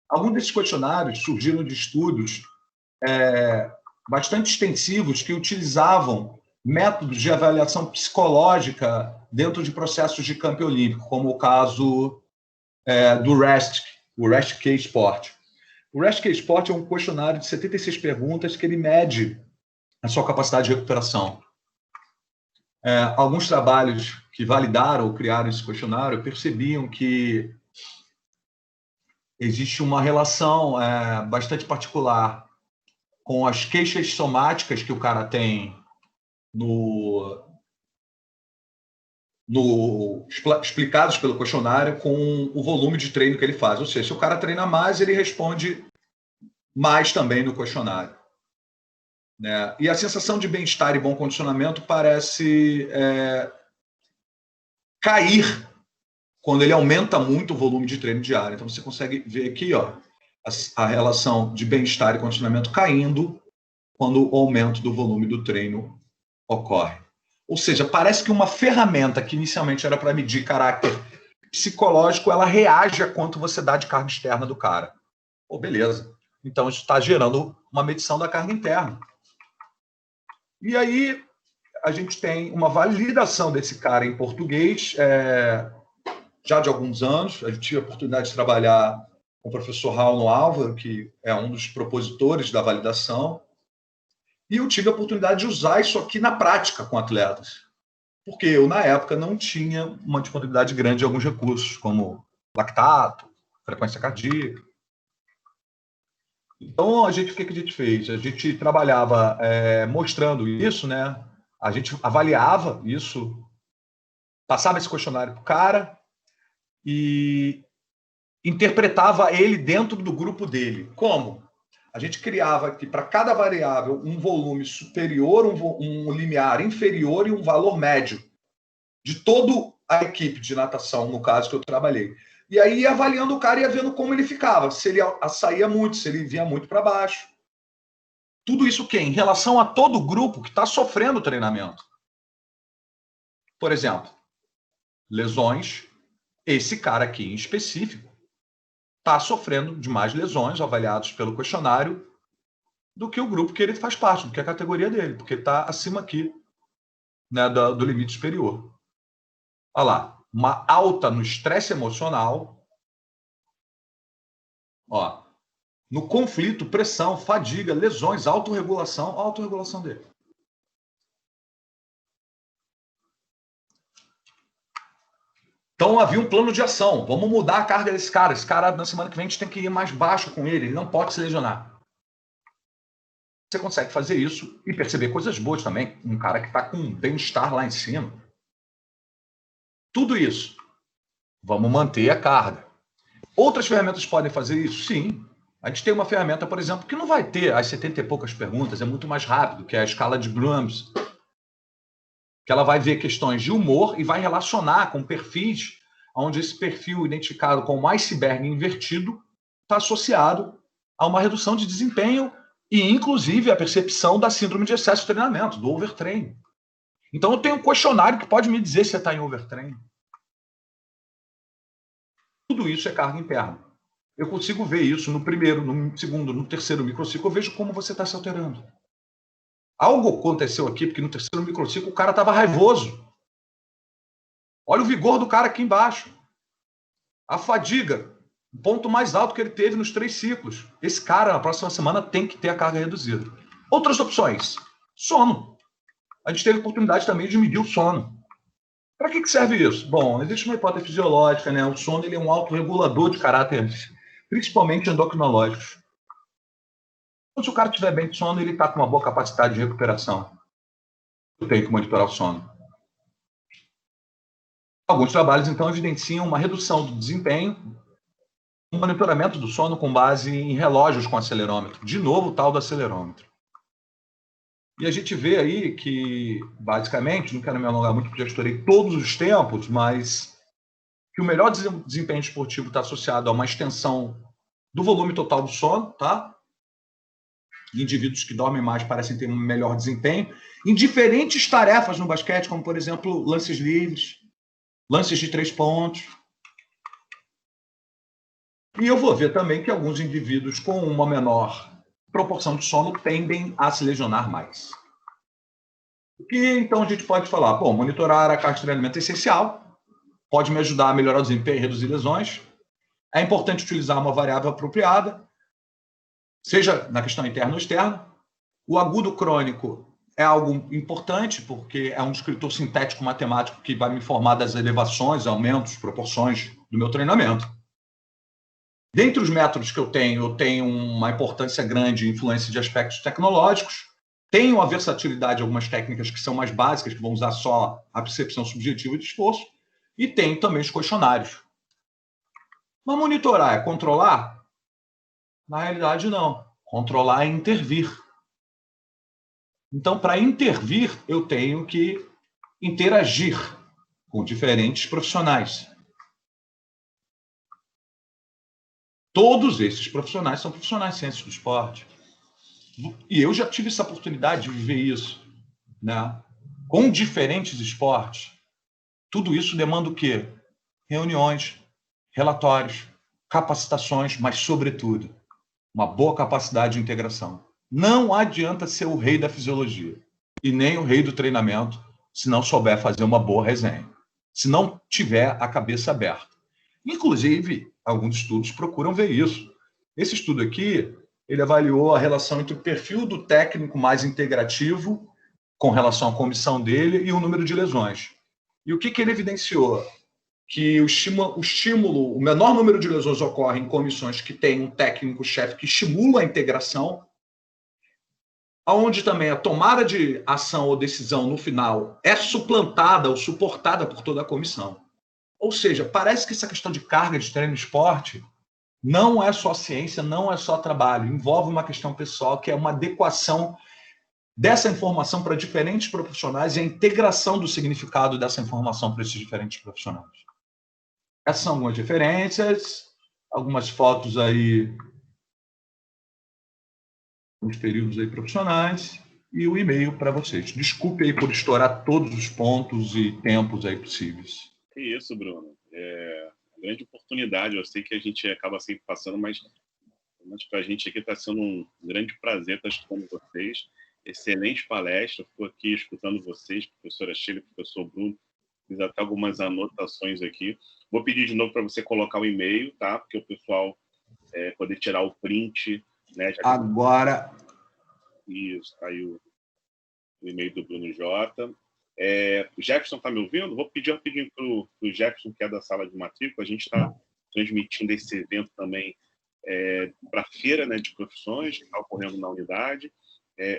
Alguns desses questionários surgiram de estudos bastante extensivos que utilizavam métodos de avaliação psicológica dentro de processos de campo olímpico, como o caso do REST, o REST-K Sport. O REST-K Sport é um questionário de 76 perguntas que ele mede a sua capacidade de recuperação. Alguns trabalhos que validaram ou criaram esse questionário percebiam que existe uma relação bastante particular com as queixas somáticas que o cara tem explicados pelo questionário com o volume de treino que ele faz. Ou seja, se o cara treina mais, ele responde mais também no questionário. Né? E a sensação de bem-estar e bom condicionamento parece cair quando ele aumenta muito o volume de treino diário. Então, você consegue ver aqui a relação de bem-estar e condicionamento caindo quando o aumento do volume do treino ocorre. Ou seja, parece que uma ferramenta que inicialmente era para medir caráter psicológico, ela reage a quanto você dá de carga externa do cara. Beleza. Então, isso está gerando uma medição da carga interna. E aí, a gente tem uma validação desse cara em português, já de alguns anos. A gente tive a oportunidade de trabalhar com o professor Rauno Álvaro, que é um dos propositores da validação. E eu tive a oportunidade de usar isso aqui na prática com atletas. Porque eu, na época, não tinha uma disponibilidade grande de alguns recursos, como lactato, frequência cardíaca. Então, o que a gente fez? A gente trabalhava mostrando isso, né? A gente avaliava isso, passava esse questionário para o cara e interpretava ele dentro do grupo dele. Como? A gente criava aqui para cada variável um volume superior, um limiar inferior e um valor médio de toda a equipe de natação, no caso que eu trabalhei. E aí ia avaliando o cara e ia vendo como ele ficava, se ele saía muito, se ele vinha muito para baixo. Tudo isso em relação a todo o grupo que está sofrendo treinamento. Por exemplo, lesões. Esse cara aqui em específico está sofrendo de mais lesões avaliados pelo questionário do que o grupo que ele faz parte, do que a categoria dele, porque está acima aqui, né, do limite superior. Olha lá, uma alta no estresse emocional Ó, no conflito, pressão, fadiga, lesões, autorregulação, a autorregulação dele. Então havia um plano de ação. Vamos mudar a carga desse cara. Esse cara, na semana que vem, a gente tem que ir mais baixo com ele. Ele não pode se lesionar. Você consegue fazer isso e perceber coisas boas também. Um cara que está com bem-estar lá em cima. Tudo isso. Vamos manter a carga. Outras ferramentas podem fazer isso? Sim. A gente tem uma ferramenta, por exemplo, que não vai ter as 70 e poucas perguntas, é muito mais rápido, que é a escala de Grams, que ela vai ver questões de humor e vai relacionar com perfis, onde esse perfil identificado como iceberg invertido está associado a uma redução de desempenho e, inclusive, a percepção da síndrome de excesso de treinamento, do overtraining. Então, eu tenho um questionário que pode me dizer se você está em overtraining. Tudo isso é carga interna. Eu consigo ver isso no primeiro, no segundo, no terceiro microciclo. Eu vejo como você está se alterando. Algo aconteceu aqui, porque no terceiro microciclo o cara estava raivoso. Olha o vigor do cara aqui embaixo. A fadiga, o ponto mais alto que ele teve nos 3 ciclos. Esse cara, na próxima semana, tem que ter a carga reduzida. Outras opções. Sono. A gente teve a oportunidade também de medir o sono. Para que serve isso? Bom, existe uma hipótese fisiológica, né? O sono ele é um autorregulador de caráteres, principalmente endocrinológicos. Então, se o cara estiver bem de sono, ele está com uma boa capacidade de recuperação. Eu tenho que monitorar o sono. Alguns trabalhos, então, evidenciam uma redução do desempenho, um monitoramento do sono com base em relógios com acelerômetro. De novo, o tal do acelerômetro. E a gente vê aí que, basicamente, não quero me alongar muito porque já estourei todos os tempos, mas que o melhor desempenho esportivo está associado a uma extensão do volume total do sono, tá? Indivíduos que dormem mais parecem ter um melhor desempenho em diferentes tarefas no basquete, como, por exemplo, lances livres, lances de 3 pontos. E eu vou ver também que alguns indivíduos com uma menor proporção de sono tendem a se lesionar mais. O que, então, a gente pode falar? Bom, monitorar a carga de treinamento é essencial, pode me ajudar a melhorar o desempenho e reduzir lesões. É importante utilizar uma variável apropriada, seja na questão interna ou externa. O agudo crônico é algo importante, porque é um descritor sintético matemático que vai me informar das elevações, aumentos, proporções do meu treinamento. Dentre os métodos que eu tenho uma importância grande em influência de aspectos tecnológicos, tenho a versatilidade de algumas técnicas que são mais básicas, que vão usar só a percepção subjetiva de esforço, e tenho também os questionários. Mas monitorar é controlar? Na realidade, não. Controlar é intervir. Então, para intervir, eu tenho que interagir com diferentes profissionais. Todos esses profissionais são profissionais de ciências do esporte. E eu já tive essa oportunidade de viver isso, né? Com diferentes esportes. Tudo isso demanda o quê? Reuniões, relatórios, capacitações, mas, sobretudo, uma boa capacidade de integração. Não adianta ser o rei da fisiologia e nem o rei do treinamento se não souber fazer uma boa resenha, se não tiver a cabeça aberta. Inclusive, alguns estudos procuram ver isso. Esse estudo aqui, ele avaliou a relação entre o perfil do técnico mais integrativo com relação à comissão dele e o número de lesões. E o que ele evidenciou? Que o menor número de lesões ocorre em comissões que tem um técnico-chefe que estimula a integração, onde também a tomada de ação ou decisão no final é suplantada ou suportada por toda a comissão. Ou seja, parece que essa questão de carga de treino e esporte não é só ciência, não é só trabalho, envolve uma questão pessoal que é uma adequação dessa informação para diferentes profissionais e a integração do significado dessa informação para esses diferentes profissionais. Essas são algumas referências, algumas fotos aí, uns períodos aí profissionais e o e-mail para vocês. Desculpe aí por estourar todos os pontos e tempos aí possíveis. Que isso, Bruno. É uma grande oportunidade. Eu sei que a gente acaba sempre passando, mas para a gente aqui está sendo um grande prazer estar escutando vocês. Excelente palestra. Estou aqui escutando vocês, professora Sheila, professor Bruno. Fiz até algumas anotações aqui. Vou pedir de novo para você colocar o e-mail, tá? Porque o pessoal poder tirar o print, né? Agora. Isso, aí o e-mail do Bruno J. O Jefferson está me ouvindo? Vou pedir rapidinho para o Jefferson, que é da sala de matrícula. A gente está transmitindo esse evento também para a feira, né, de profissões que está ocorrendo na unidade.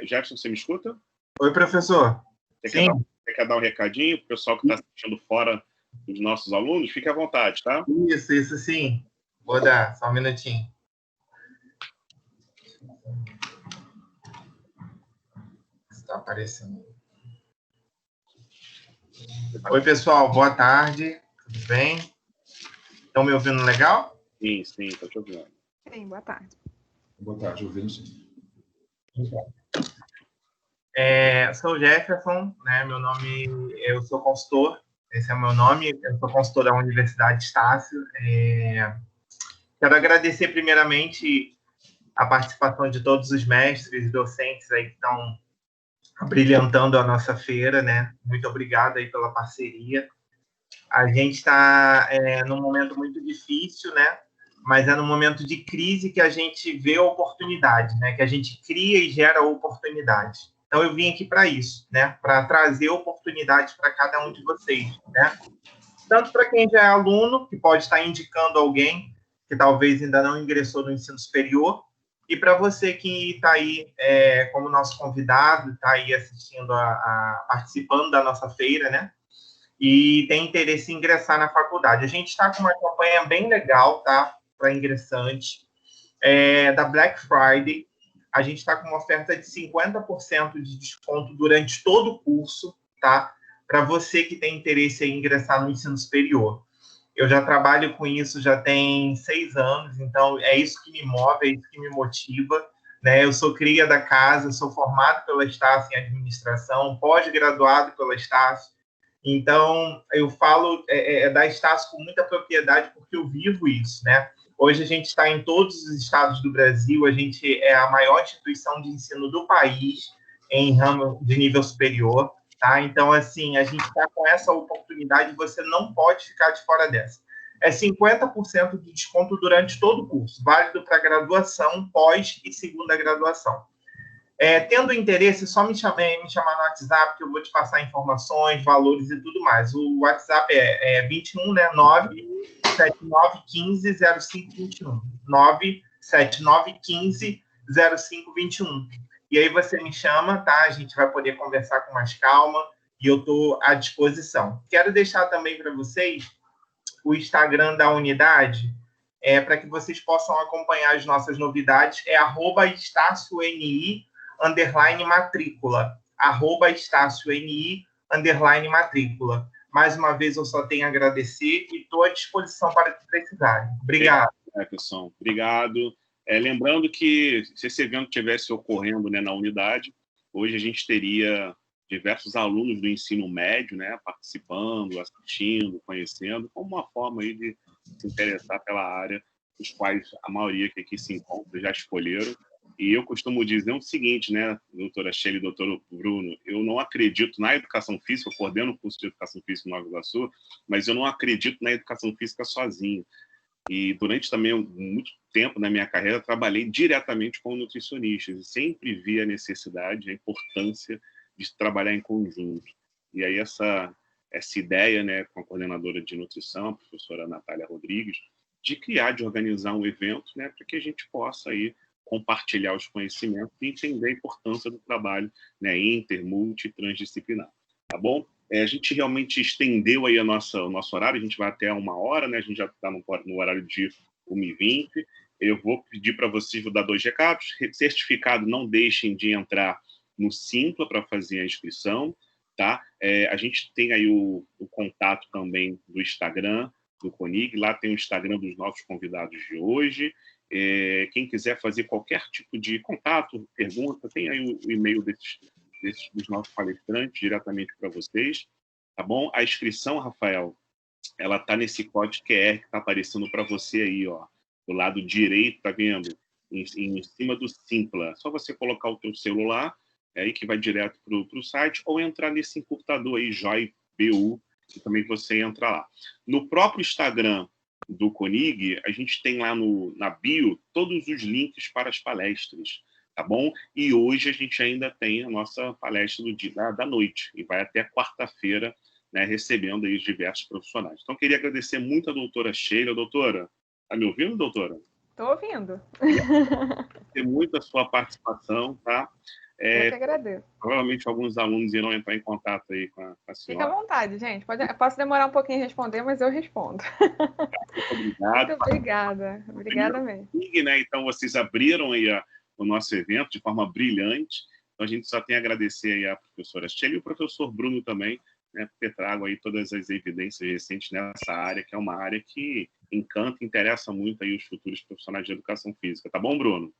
Jefferson, você me escuta? Oi, professor. Você quer dar um recadinho para o pessoal que está assistindo fora dos nossos alunos? Fique à vontade, tá? Isso sim. Vou dar, só um minutinho. Está aparecendo. Oi, pessoal. Boa tarde. Tudo bem? Estão me ouvindo legal? Sim, estou te ouvindo. Sim, boa tarde. Boa tarde, ouvindo sim. Sou o Jefferson, né? Meu nome, eu sou consultor, esse é o meu nome, eu sou consultor da Universidade Estácio. Quero agradecer primeiramente a participação de todos os mestres e docentes aí que estão brilhantando a nossa feira, né? Muito obrigado aí pela parceria. A gente está num momento muito difícil, né? Mas é num momento de crise que a gente vê oportunidade, né? Que a gente cria e gera oportunidade. Então, eu vim aqui para isso, né? Para trazer oportunidades para cada um de vocês, né? Tanto para quem já é aluno, que pode estar indicando alguém que talvez ainda não ingressou no ensino superior, e para você que está aí como nosso convidado, está aí assistindo, participando da nossa feira, né? E tem interesse em ingressar na faculdade. A gente está com uma campanha bem legal, tá? Para ingressante. Da Black Friday, a gente está com uma oferta de 50% de desconto durante todo o curso, tá? Para você que tem interesse em ingressar no ensino superior. Eu já trabalho com isso já tem 6 anos, então é isso que me move, é isso que me motiva, né? Eu sou cria da casa, sou formado pela Estácio em administração, pós-graduado pela Estácio. Então, eu falo da Estácio com muita propriedade porque eu vivo isso, né? Hoje a gente está em todos os estados do Brasil, a gente é a maior instituição de ensino do país em ramo de nível superior, tá? Então, assim, a gente está com essa oportunidade, você não pode ficar de fora dessa. É 50% de desconto durante todo o curso, válido para graduação, pós e segunda graduação. Tendo interesse, só me chamar no WhatsApp, que eu vou te passar informações, valores e tudo mais. O WhatsApp é 21, né? 97915-0521. 97915-0521. E aí você me chama, tá? A gente vai poder conversar com mais calma e eu estou à disposição. Quero deixar também para vocês o Instagram da unidade, para que vocês possam acompanhar as nossas novidades. É @EstácioNI_matrícula. @EstácioNI_matrícula. Mais uma vez, eu só tenho a agradecer e estou à disposição para que precisarem. Obrigado. Pessoal, obrigado. Lembrando que se esse evento estivesse ocorrendo, né, na unidade, hoje a gente teria diversos alunos do ensino médio, né, participando, assistindo, conhecendo, como uma forma aí de se interessar pela área, os quais a maioria que aqui se encontra já escolheram. E eu costumo dizer o seguinte, né, doutora Sheila e doutor Bruno, eu não acredito na educação física, eu coordeno o curso de educação física em Nova Iguaçu, mas eu não acredito na educação física sozinho. E durante também muito tempo na minha carreira, trabalhei diretamente com nutricionistas e sempre vi a necessidade, a importância de trabalhar em conjunto. E aí essa ideia, né, com a coordenadora de nutrição, a professora Natália Rodrigues, de criar, de organizar um evento, né, para que a gente possa aí compartilhar os conhecimentos e entender a importância do trabalho, né, inter, multi e transdisciplinar. Tá bom? A gente realmente estendeu aí o nosso horário, a gente vai até 1h, né? A gente já está no horário de 1h20. Eu vou pedir para vocês, vou dar 2 recados. Certificado, não deixem de entrar no Simpla para fazer a inscrição, tá? A gente tem aí o contato também do Instagram, do CONIG, lá tem o Instagram dos nossos convidados de hoje. Quem quiser fazer qualquer tipo de contato, pergunta, tem aí o e-mail dos nossos palestrantes diretamente para vocês, tá bom? A inscrição, Rafael, ela tá nesse código QR que está aparecendo para você aí, ó, do lado direito, tá vendo? Em cima do Simpla. Só você colocar o teu celular, aí que vai direto para o site, ou entrar nesse encurtador aí, JoyBU, que também você entra lá. No próprio Instagram do CONIG, a gente tem lá na bio todos os links para as palestras, tá bom? E hoje a gente ainda tem a nossa palestra do dia da noite, e vai até quarta-feira, né, recebendo aí os diversos profissionais. Então, queria agradecer muito a doutora Sheila. Doutora, está me ouvindo, doutora? Estou ouvindo. Agradecer muito a sua participação, tá? Eu que agradeço. Provavelmente alguns alunos irão entrar em contato aí com a senhora. Fica à vontade, gente. Posso demorar um pouquinho em responder, mas eu respondo. Muito obrigado. Muito obrigada. Obrigada mesmo. Né? Então, vocês abriram aí o nosso evento de forma brilhante. Então, a gente só tem a agradecer aí a professora Sheila e o professor Bruno também, né, por ter trago aí todas as evidências recentes nessa área, que é uma área que encanta e interessa muito aí os futuros profissionais de educação física. Tá bom, Bruno?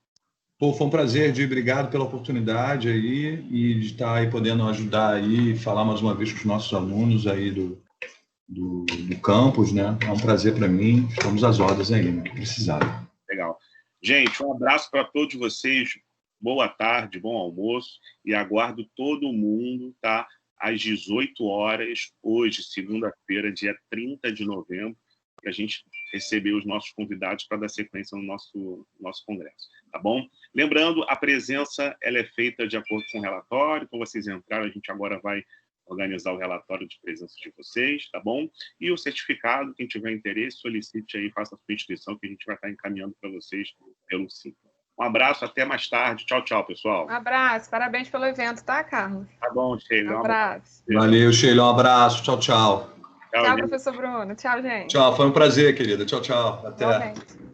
Pô, foi um prazer, Di. Obrigado pela oportunidade aí e de estar aí podendo ajudar aí, falar mais uma vez com os nossos alunos aí do campus, né? É um prazer para mim. Estamos às ordens aí, no que precisar. Legal. Gente, um abraço para todos vocês. Boa tarde, bom almoço e aguardo todo mundo, tá? Às 18 horas, hoje, segunda-feira, dia 30 de novembro, para a gente receber os nossos convidados para dar sequência no nosso congresso, tá bom? Lembrando, a presença ela é feita de acordo com o relatório, então vocês entraram, a gente agora vai organizar o relatório de presença de vocês, tá bom? E o certificado, quem tiver interesse, solicite aí, faça a sua inscrição, que a gente vai estar encaminhando para vocês pelo SIM. Um abraço, até mais tarde. Tchau, tchau, pessoal. Um abraço, parabéns pelo evento, tá, Carlos? Tá bom, Sheila. Um abraço. Valeu, Sheila, um abraço. Tchau, tchau. Tchau, professor Bruno. Tchau, gente. Tchau, foi um prazer, querida. Tchau, tchau. Até. Igualmente.